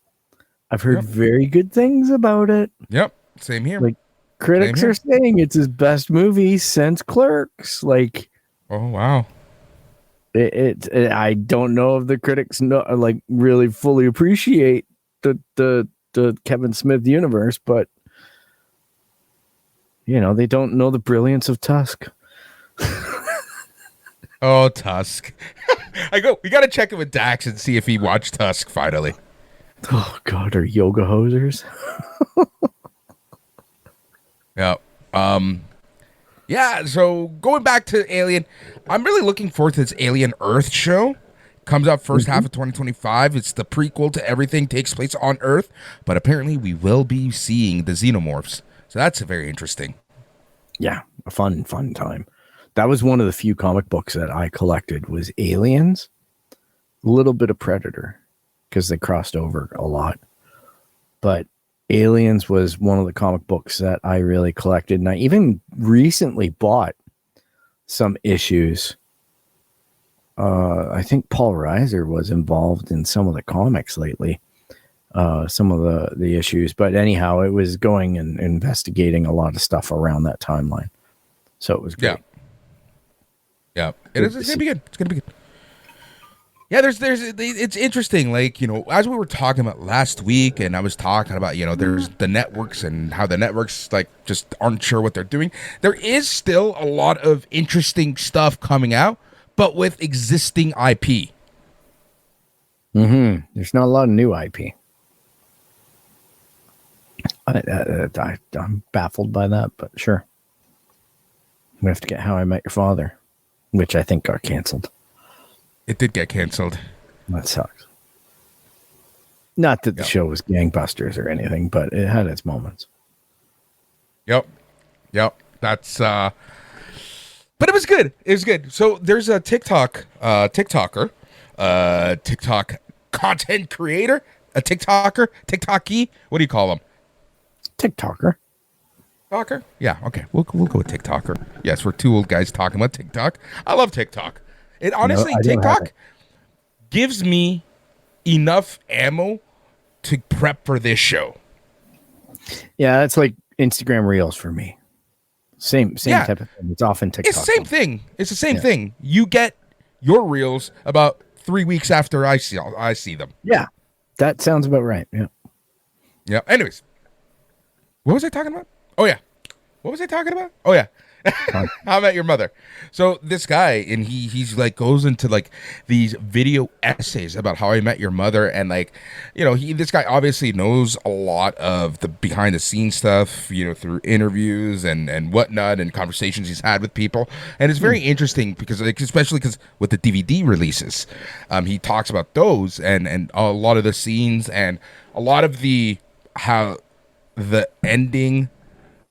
I've heard very good things about it. Yep, same here. Like critics are saying it's his best movie since Clerks. Like. Oh wow! I don't know if the critics really fully appreciate the Kevin Smith universe, but they don't know the brilliance of Tusk. Oh, Tusk! We got to check it with Dax and see if he watched Tusk finally. Oh God, are yoga hosers? Yeah. Yeah, so going back to Alien, I'm really looking forward to this Alien Earth show. Comes out first half of 2025. It's the prequel to everything takes place on Earth, but apparently we will be seeing the xenomorphs. So that's very interesting. Yeah, a fun time. That was one of the few comic books that I collected was Aliens, a little bit of Predator, because they crossed over a lot. But Aliens was one of the comic books that I really collected. And I even recently bought some issues. I think Paul Reiser was involved in some of the comics lately, some of the issues. But anyhow, it was going and investigating a lot of stuff around that timeline. So it was great. Yeah. It's going to be good. It's going to be good. Yeah, it's interesting. Like, as we were talking about last week, and I was talking about, there's the networks and how the networks, like, just aren't sure what they're doing. There is still a lot of interesting stuff coming out, but with existing IP. There's not a lot of new IP. I'm baffled by that, but sure. We have to get How I Met Your Father, which I think got canceled. It did get canceled. That sucks. Not that the show was gangbusters or anything, but it had its moments. Yep. That's but it was good. It was good. So there's a TikTok content creator, a TikToky. What do you call them? TikToker. TikToker? Yeah, okay. We'll go with TikToker. Yes, we're two old guys talking about TikTok. I love TikTok. It honestly, TikTok gives me enough ammo to prep for this show. Yeah, that's like Instagram Reels for me. Same type of thing. It's often TikTok. It's the same thing. It's the same thing. You get your Reels about 3 weeks after I see them. Yeah, that sounds about right. Yeah. Yeah. Anyways, what was I talking about? Oh yeah. What was I talking about? Oh yeah. How I Met Your Mother. So this guy, and he's like goes into like these video essays about How I Met Your Mother, and like, this guy obviously knows a lot of the behind the scenes stuff, through interviews and whatnot and conversations he's had with people, and it's very interesting because, like, especially because with the DVD releases, he talks about those and a lot of the scenes and a lot of how the ending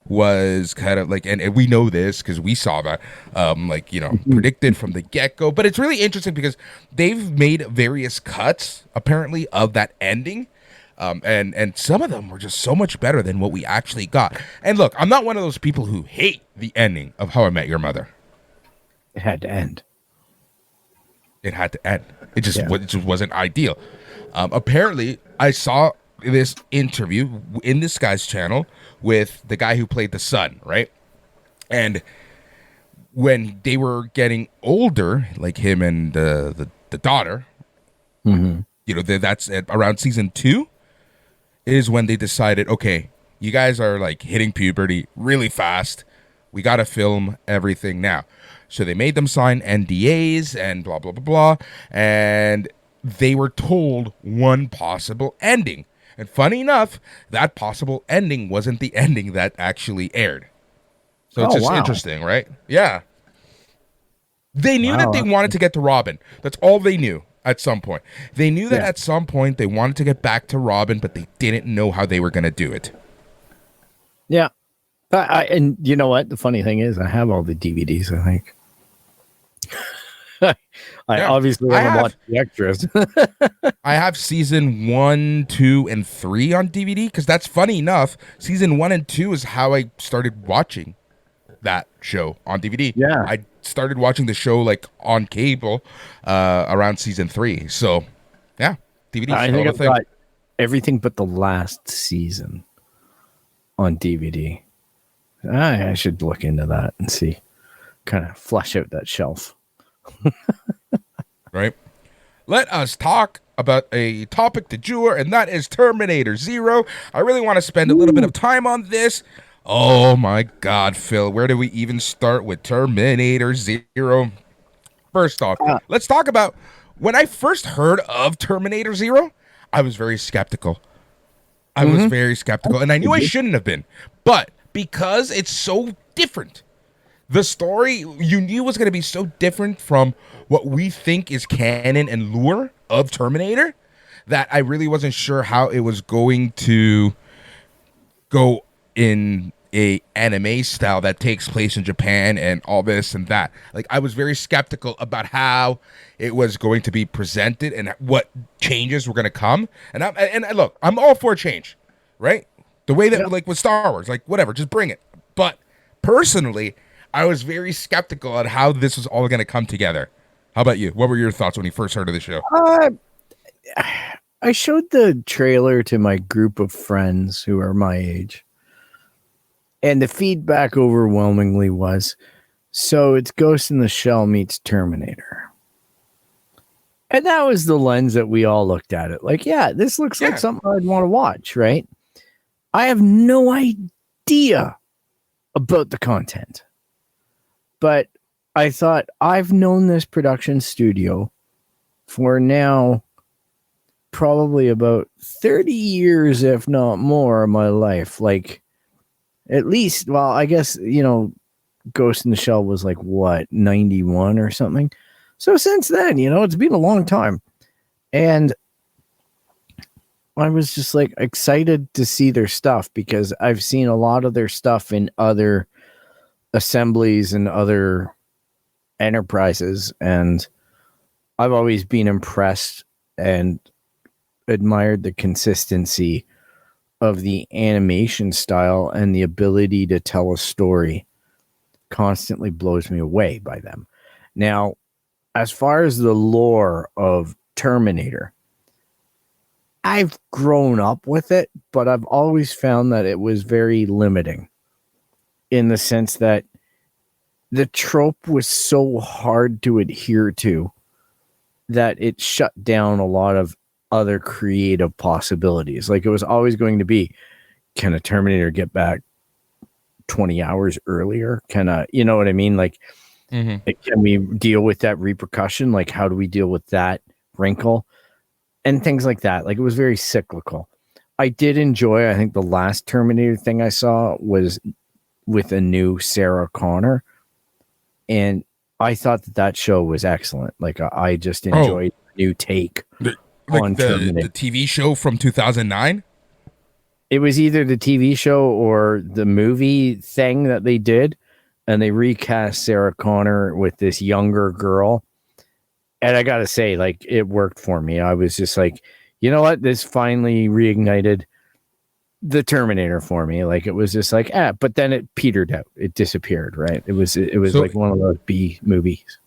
was kind of like, and we know this because we saw that, predicted from the get-go. But it's really interesting because they've made various cuts, apparently, of that ending. And some of them were just so much better than what we actually got. And look, I'm not one of those people who hate the ending of How I Met Your Mother. It had to end. It had to end. It just wasn't ideal. Apparently, I saw this interview in this guy's channel with the guy who played the son, right? And when they were getting older, like him and the daughter, that's at around season 2 is when they decided, okay, you guys are like hitting puberty really fast. We got to film everything now. So they made them sign NDAs and blah, blah, blah, blah. And they were told one possible ending. And funny enough, that possible ending wasn't the ending that actually aired. So it's just interesting, right? Yeah. They knew that they wanted to get to Robin. That's all they knew at some point. They knew that at some point they wanted to get back to Robin, but they didn't know how they were going to do it. Yeah. And you know what? The funny thing is I have all the DVDs, I think. I obviously haven't watched the extras. I have season 1, 2, and 3 on DVD because that's funny enough. Season 1 and 2 is how I started watching that show on DVD. Yeah. I started watching the show like on cable around season 3. So, yeah, DVD. I think I've got everything but the last season on DVD. I should look into that and see, kind of flesh out that shelf. Right. Let us talk about a topic du jour, and that is Terminator Zero. I really want to spend a little bit of time on this. Oh my God, Phil, where do we even start with Terminator Zero? First off, let's talk about when I first heard of Terminator Zero, I was very skeptical. I was very skeptical, and I knew I shouldn't have been. But because it's so different. The story you knew was going to be so different from what we think is canon and lore of Terminator that I really wasn't sure how it was going to go in a anime style that takes place in Japan and all this and that. Like, I was very skeptical about how it was going to be presented and what changes were going to come. And look, I'm all for change, right? The way that, like with Star Wars, like whatever, just bring it. But personally, I was very skeptical on how this was all going to come together. How about you? What were your thoughts when you first heard of the show? I showed the trailer to my group of friends who are my age. And the feedback overwhelmingly was, so it's Ghost in the Shell meets Terminator. And that was the lens that we all looked at it. Like, yeah, this looks like something I'd want to watch, right? I have no idea about the content. But I thought, I've known this production studio for now probably about 30 years, if not more, of my life. Like, at least, well, I guess, Ghost in the Shell was like, what, 91 or something? So since then, it's been a long time. And I was just like excited to see their stuff because I've seen a lot of their stuff in other assemblies and other enterprises. And I've always been impressed and admired the consistency of the animation style, and the ability to tell a story constantly blows me away by them. Now, as far as the lore of Terminator, I've grown up with it, but I've always found that it was very limiting in the sense that the trope was so hard to adhere to that it shut down a lot of other creative possibilities. Like, it was always going to be, can a Terminator get back 20 hours earlier? You know what I mean? Like, can we deal with that repercussion? Like, how do we deal with that wrinkle and things like that? Like, it was very cyclical. I did enjoy, I think the last Terminator thing I saw was with a new Sarah Connor. And I thought that show was excellent. Like, I just enjoyed the new take. Like the TV show from 2009? It was either the TV show or the movie thing that they did, and they recast Sarah Connor with this younger girl. And I gotta say, like, it worked for me. I was just like, you know what? This finally reignited the Terminator for me. Like, it was just like, but then it petered out. It disappeared, right? It was so, like one of those B movies.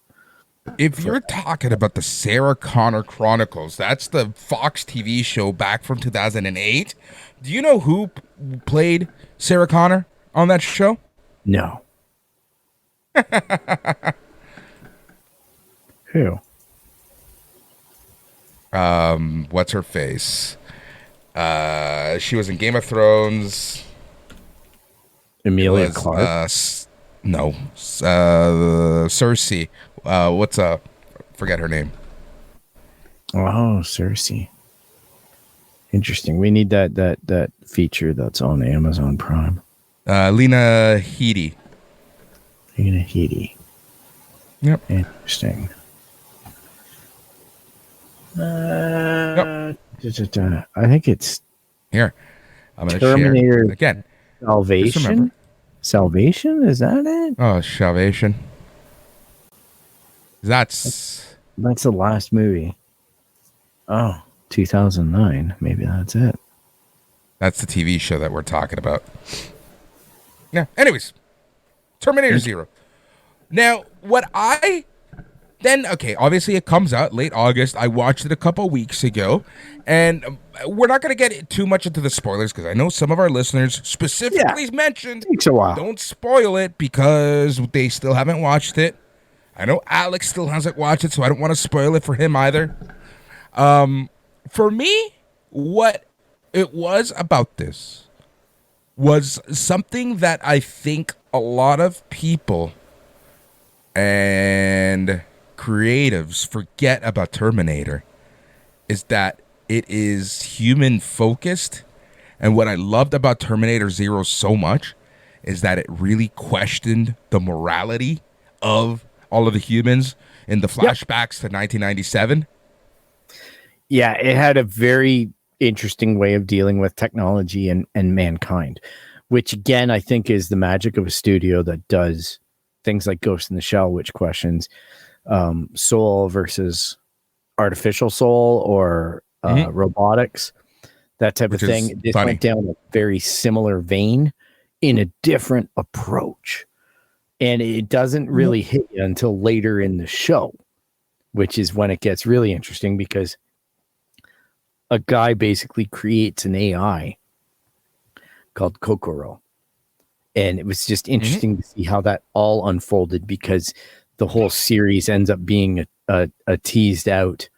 If you're talking about the Sarah Connor Chronicles, that's the Fox TV show back from 2008. Do you know who played Sarah Connor on that show? No. Who? What's her face? She was in Game of Thrones. Emilia Clarke? No. Cersei. Forget her name. Oh, Cersei. Interesting. We need that feature that's on Amazon Prime. Lena Headey. Lena Headey. Yep. Interesting. Yep. I think it's here. I'm going to Terminator share again. Salvation. Salvation? Is that it? Oh, Salvation. That's the last movie. Oh, 2009. Maybe that's it. That's the TV show that we're talking about. Yeah. Anyways, Terminator Zero. Now, obviously it comes out late August. I watched it a couple weeks ago, and we're not going to get too much into the spoilers because I know some of our listeners specifically mentioned, takes a while. Don't spoil it because they still haven't watched it. I know Alex still hasn't watched it, so I don't want to spoil it for him either. For me, what it was about this was something that I think a lot of people and creatives forget about Terminator is that it is human focused. And what I loved about Terminator Zero so much is that it really questioned the morality of all of the humans in the flashbacks to 1997. Yeah, it had a very interesting way of dealing with technology and mankind, which again, I think is the magic of a studio that does things like Ghost in the Shell, which questions soul versus artificial soul or robotics, that type of thing. This went down a very similar vein in a different approach. And it doesn't really hit you until later in the show, which is when it gets really interesting, because a guy basically creates an AI called Kokoro. And it was just interesting to see how that all unfolded, because the whole series ends up being a teased out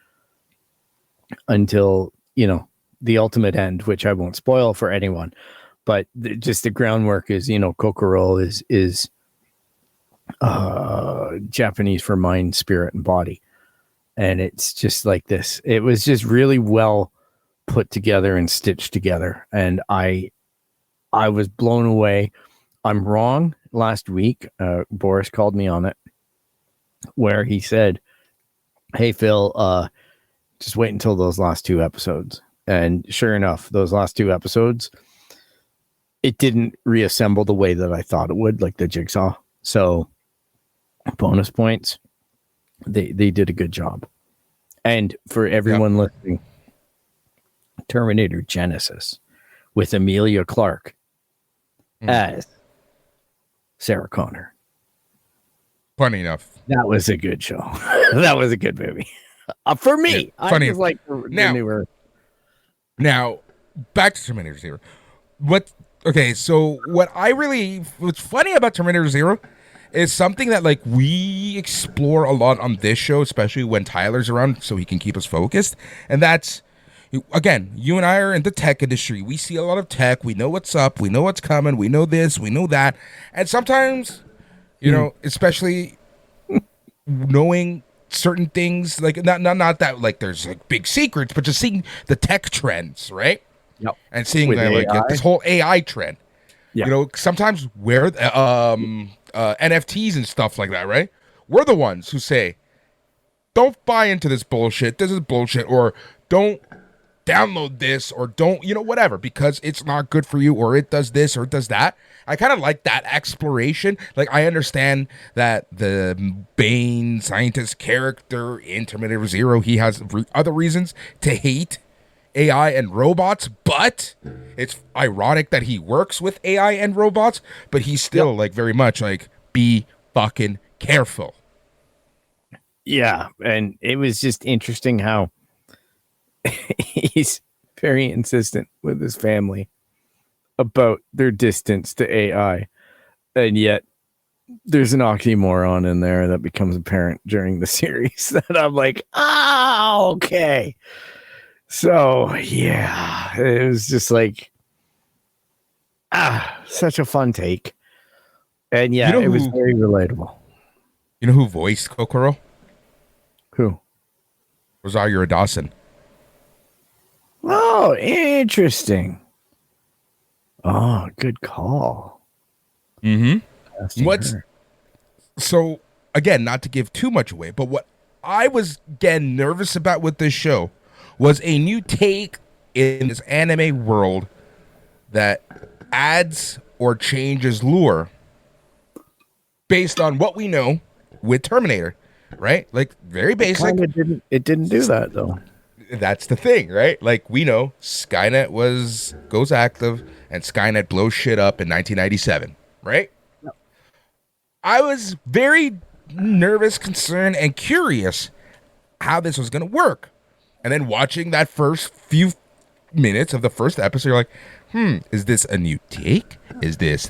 until, you know, the ultimate end, which I won't spoil for anyone. But just the groundwork is, you know, Kokoro is Japanese for mind, spirit, and body. And it's just like this. It was just really well put together and stitched together. And I was blown away. I'm wrong. Last week, Boris called me on it, where he said, "Hey, Phil, just wait until those last 2 episodes." And sure enough, those last 2 episodes, it didn't reassemble the way that I thought it would, like the jigsaw. So bonus points. They did a good job. And for everyone listening, Terminator Genesis with Emilia Clarke as Sarah Connor. Funny enough. That was a good show. That was a good movie. For me, Yeah, funny. I just like the newer. Now, back to Terminator Zero. What's funny about Terminator Zero is something that, like, we explore a lot on this show, especially when Tyler's around, so he can keep us focused. And that's, again, you and I are in the tech industry. We see a lot of tech. We know what's up. We know what's coming. We know this. We know that. And sometimes, you know, especially knowing certain things, like not that like there's like big secrets, but just seeing the tech trends, right? Yep. And seeing that, like, this whole AI trend. Yep. You know, sometimes we're NFTs and stuff like that, right? We're the ones who say, don't buy into this bullshit. This is bullshit. Or don't download this, or don't, you know, whatever, because it's not good for you, or it does this, or it does that. I kind of like that exploration. Like, I understand that the Bane scientist character in Terminator Zero, he has other reasons to hate AI and robots, but it's ironic that he works with AI and robots, but he's still like very much like, be fucking careful. Yeah, and it was just interesting how he's very insistent with his family about their distance to AI, and yet there's an oxymoron in there that becomes apparent during the series that I'm like, okay. So yeah, it was just like such a fun take, and yeah, it was very relatable. You know who voiced Kokoro? Who? Rosario Dawson. Oh, interesting. Oh, good call. So again, not to give too much away, but what I was again nervous about with this show was a new take in this anime world that adds or changes lore based on what we know with Terminator, right? Like, very basic. It didn't do that though. That's the thing, right? Like, we know Skynet goes active, and Skynet blows shit up in 1997, right? Yep. I was very nervous, concerned, and curious how this was going to work. And then watching that first few minutes of the first episode, you're like, is this a new take? Is this?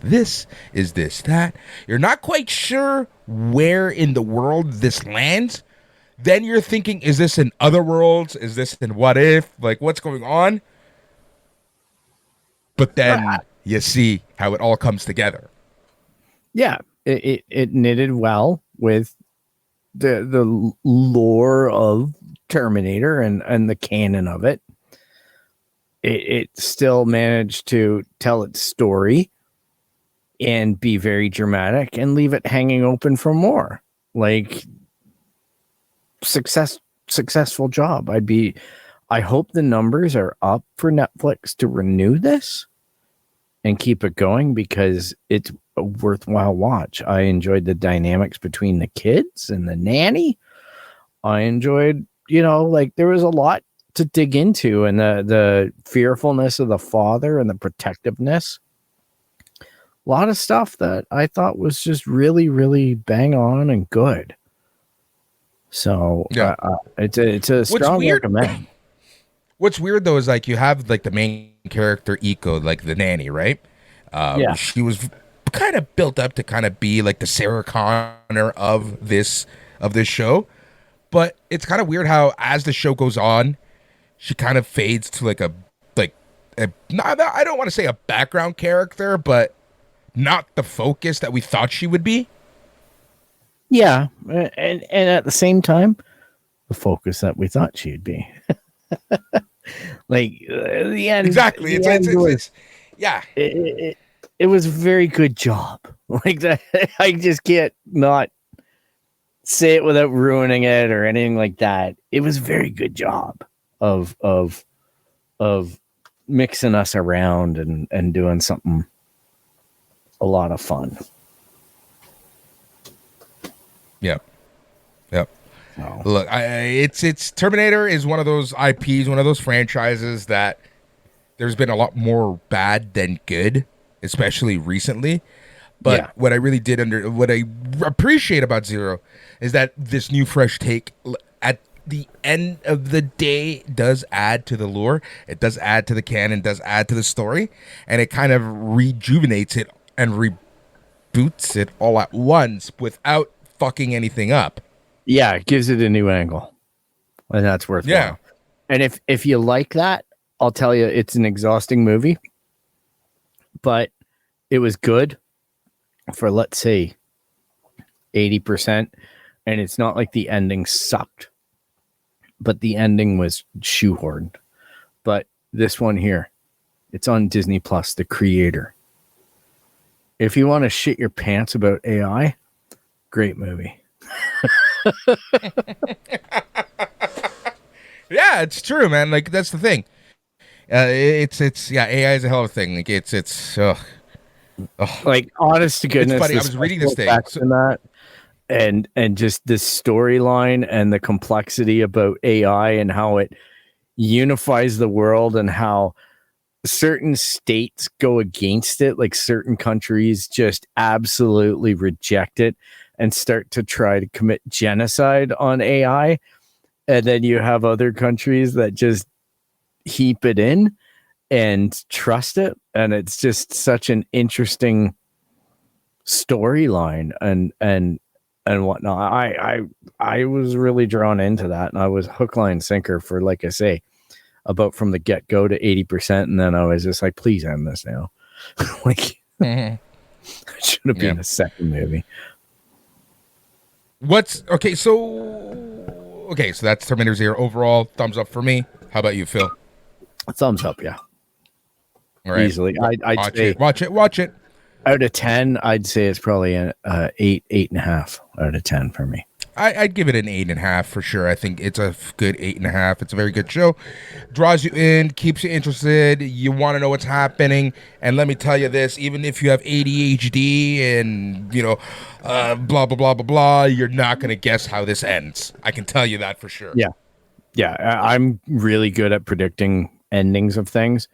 Is this that? You're not quite sure where in the world this lands. Then you're thinking, is this in Other Worlds? Is this in What If? Like, what's going on? But then you see how it all comes together. Yeah, it knitted well with the lore of Terminator and the canon of it. It still managed to tell its story and be very dramatic and leave it hanging open for more. Like, successful job. I hope the numbers are up for Netflix to renew this and keep it going, because it's a worthwhile watch. I enjoyed the dynamics between the kids and the nanny. I enjoyed, like, there was a lot to dig into, and the fearfulness of the father and the protectiveness. A lot of stuff that I thought was just really, really bang on and good. So Yeah. it's a strong recommend. What's weird though is like you have like the main character Eco, like the nanny, right? Yeah. She was kind of built up to kind of be like the Sarah Connor of this show, but it's kind of weird how as the show goes on, she kind of fades to like I don't want to say a background character, but not the focus that we thought she would be. Yeah, and at the same time, the focus that we thought she'd be. Like the end. Exactly. It's yeah. It was a very good job. Like that, I just can't not say it without ruining it or anything like that. It was a very good job of mixing us around and doing something a lot of fun. Yep. Yep. Oh. Look, it's Terminator is one of those IPs, one of those franchises that there's been a lot more bad than good, especially recently. But Yeah. what I appreciate about Zero is that this new fresh take at the end of the day does add to the lure. It does add to the canon, does add to the story, and it kind of rejuvenates it and reboots it all at once without fucking anything up. Yeah, it gives it a new angle, and that's worthwhile. Yeah. And if you like that, I'll tell you, it's an exhausting movie, but it was good for, let's say, 80%. And it's not like the ending sucked, but the ending was shoehorned. But this one here, it's on Disney Plus, The Creator. If you want to shit your pants about AI, great movie. Yeah, it's true, man. Like that's the thing. It's AI is a hell of a thing. Like it's Like, honest to goodness, funny, I was reading this thing. And just this storyline and the complexity about AI and how it unifies the world and how certain states go against it, like certain countries just absolutely reject it and start to try to commit genocide on AI, and then you have other countries that just heap it in and trust it, and it's just such an interesting storyline and whatnot. I was really drawn into that, and I was hook, line, sinker for, like I say, about from the get-go to 80%, and then I was just like, please end this now. Like, it should have been a second movie. So that's Terminator Zero. Overall, thumbs up for me. How about you, Phil? Thumbs up, yeah. All right. Easily. I'd say watch it. out of 10, I'd say it's probably an 8.5 out of 10 for me. I'd give it an 8.5 for sure. I think it's a good 8.5. It's a very good show. Draws you in, keeps you interested. You want to know what's happening. And let me tell you this, even if you have ADHD and, blah, blah, blah, blah, blah, you're not going to guess how this ends. I can tell you that for sure. Yeah. Yeah. I'm really good at predicting endings of things.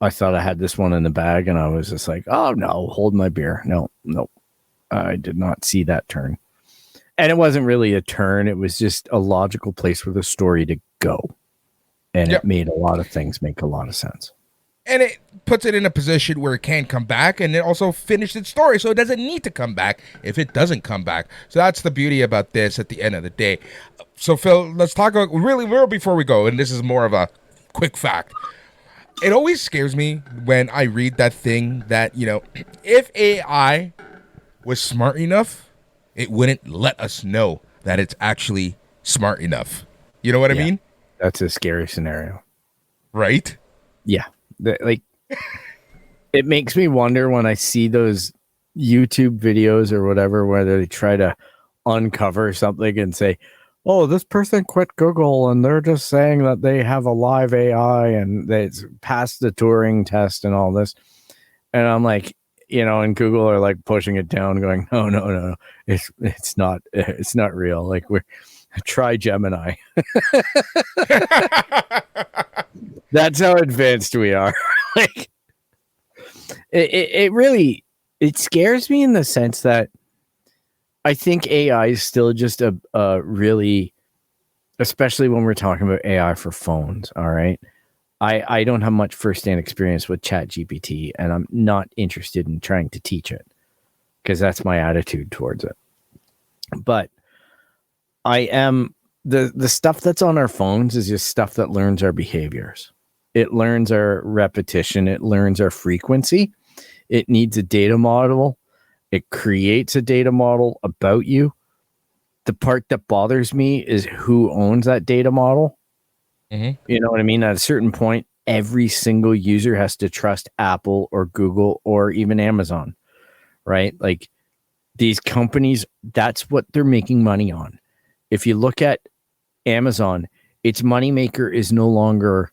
I thought I had this one in the bag, and I was just like, oh, no, hold my beer. No. I did not see that turn. And it wasn't really a turn. It was just a logical place for the story to go. And It made a lot of things make a lot of sense. And it puts it in a position where it can come back, and it also finished its story, so it doesn't need to come back if it doesn't come back. So that's the beauty about this at the end of the day. So, Phil, let's talk about really before we go, and this is more of a quick fact. It always scares me when I read that thing that, if AI was smart enough, it wouldn't let us know that it's actually smart enough. You know what I mean? That's a scary scenario. Right? Yeah. It makes me wonder when I see those YouTube videos or whatever where they try to uncover something and say, oh, this person quit Google and they're just saying that they have a live AI and they passed the Turing test and all this. And I'm like, and Google are like pushing it down, going, no, it's not real. Like, try Gemini. That's how advanced we are. Like, it really scares me in the sense that I think AI is still just a really, especially when we're talking about AI for phones. All right. I don't have much firsthand experience with ChatGPT, and I'm not interested in trying to teach it because that's my attitude towards it. But I am the stuff that's on our phones is just stuff that learns our behaviors. It learns our repetition. It learns our frequency. It needs a data model. It creates a data model about you. The part that bothers me is who owns that data model. Mm-hmm. You know what I mean? At a certain point, every single user has to trust Apple or Google or even Amazon, right? Like, these companies, that's what they're making money on. If you look at Amazon, its moneymaker is no longer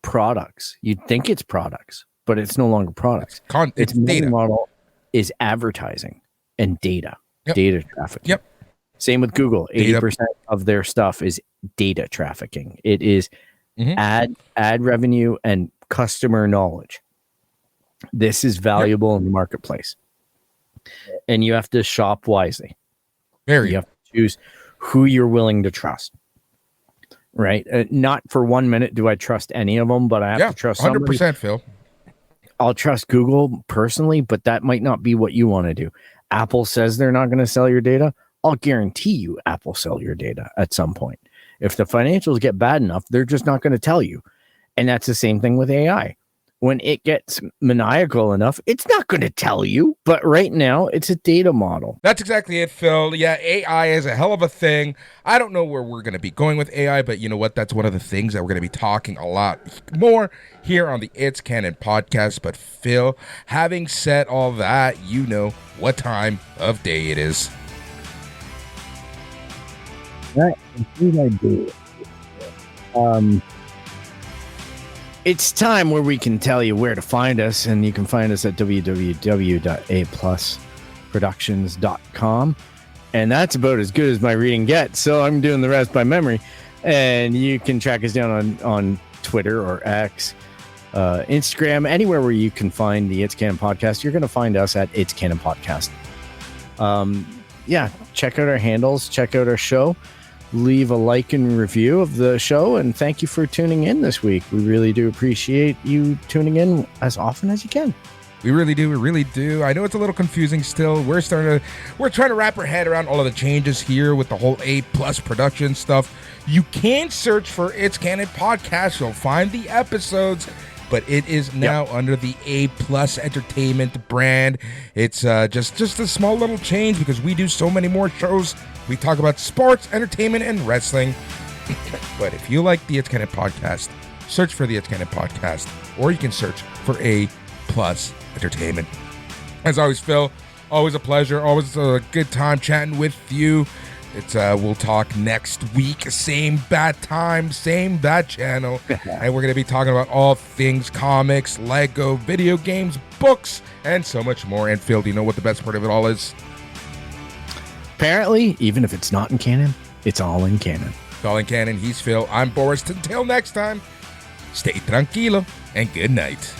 products. You'd think it's products, but it's no longer products. Its data model is advertising and data, data trafficking. Yep. Same with Google. 80% of their stuff is data trafficking. It is ad revenue and customer knowledge. This is valuable in the marketplace. And you have to shop wisely. You have to choose who you're willing to trust. Right? Not for 1 minute do I trust any of them, but I have to trust 100%, somebody. Phil. I'll trust Google personally, but that might not be what you want to do. Apple says they're not going to sell your data. I'll guarantee you Apple sell your data at some point. If the financials get bad enough, they're just not going to tell you. And that's the same thing with AI. When it gets maniacal enough, it's not going to tell you. But right now, it's a data model. That's exactly it, Phil. Yeah, AI is a hell of a thing. I don't know where we're going to be going with AI, but you know what? That's one of the things that we're going to be talking a lot more here on the It's Canon podcast. But Phil, having said all that, you know what time of day it is. Right. I do. It's time where we can tell you where to find us, and you can find us at www.aplusproductions.com, and that's about as good as my reading gets, so I'm doing the rest by memory. And you can track us down on Twitter or X, Instagram, anywhere where you can find the It's Canon Podcast. You're going to find us at It's Canon Podcast. Check out our handles, check out our show. Leave a like and review of the show, and thank you for tuning in this week. We really do appreciate you tuning in as often as you can. We really do. I know it's a little confusing still. We're trying to wrap our head around all of the changes here with the whole A+ production stuff. You can search for It's Canon Podcast. You'll find the episodes, but it is now under the A+ Entertainment brand. It's just a small little change because we do so many more shows. We talk about sports, entertainment, and wrestling. But if you like the It's Canon Podcast, search for the It's Canon Podcast, or you can search for A+ Entertainment. As always, Phil, always a pleasure. Always a good time chatting with you. We'll talk next week. Same bad time, same bad channel. And we're going to be talking about all things comics, Lego, video games, books, and so much more. And Phil, do you know what the best part of it all is? Apparently, even if it's not in canon, it's all in canon. It's all in canon. He's Phil. I'm Boris. Until next time, stay tranquilo and good night.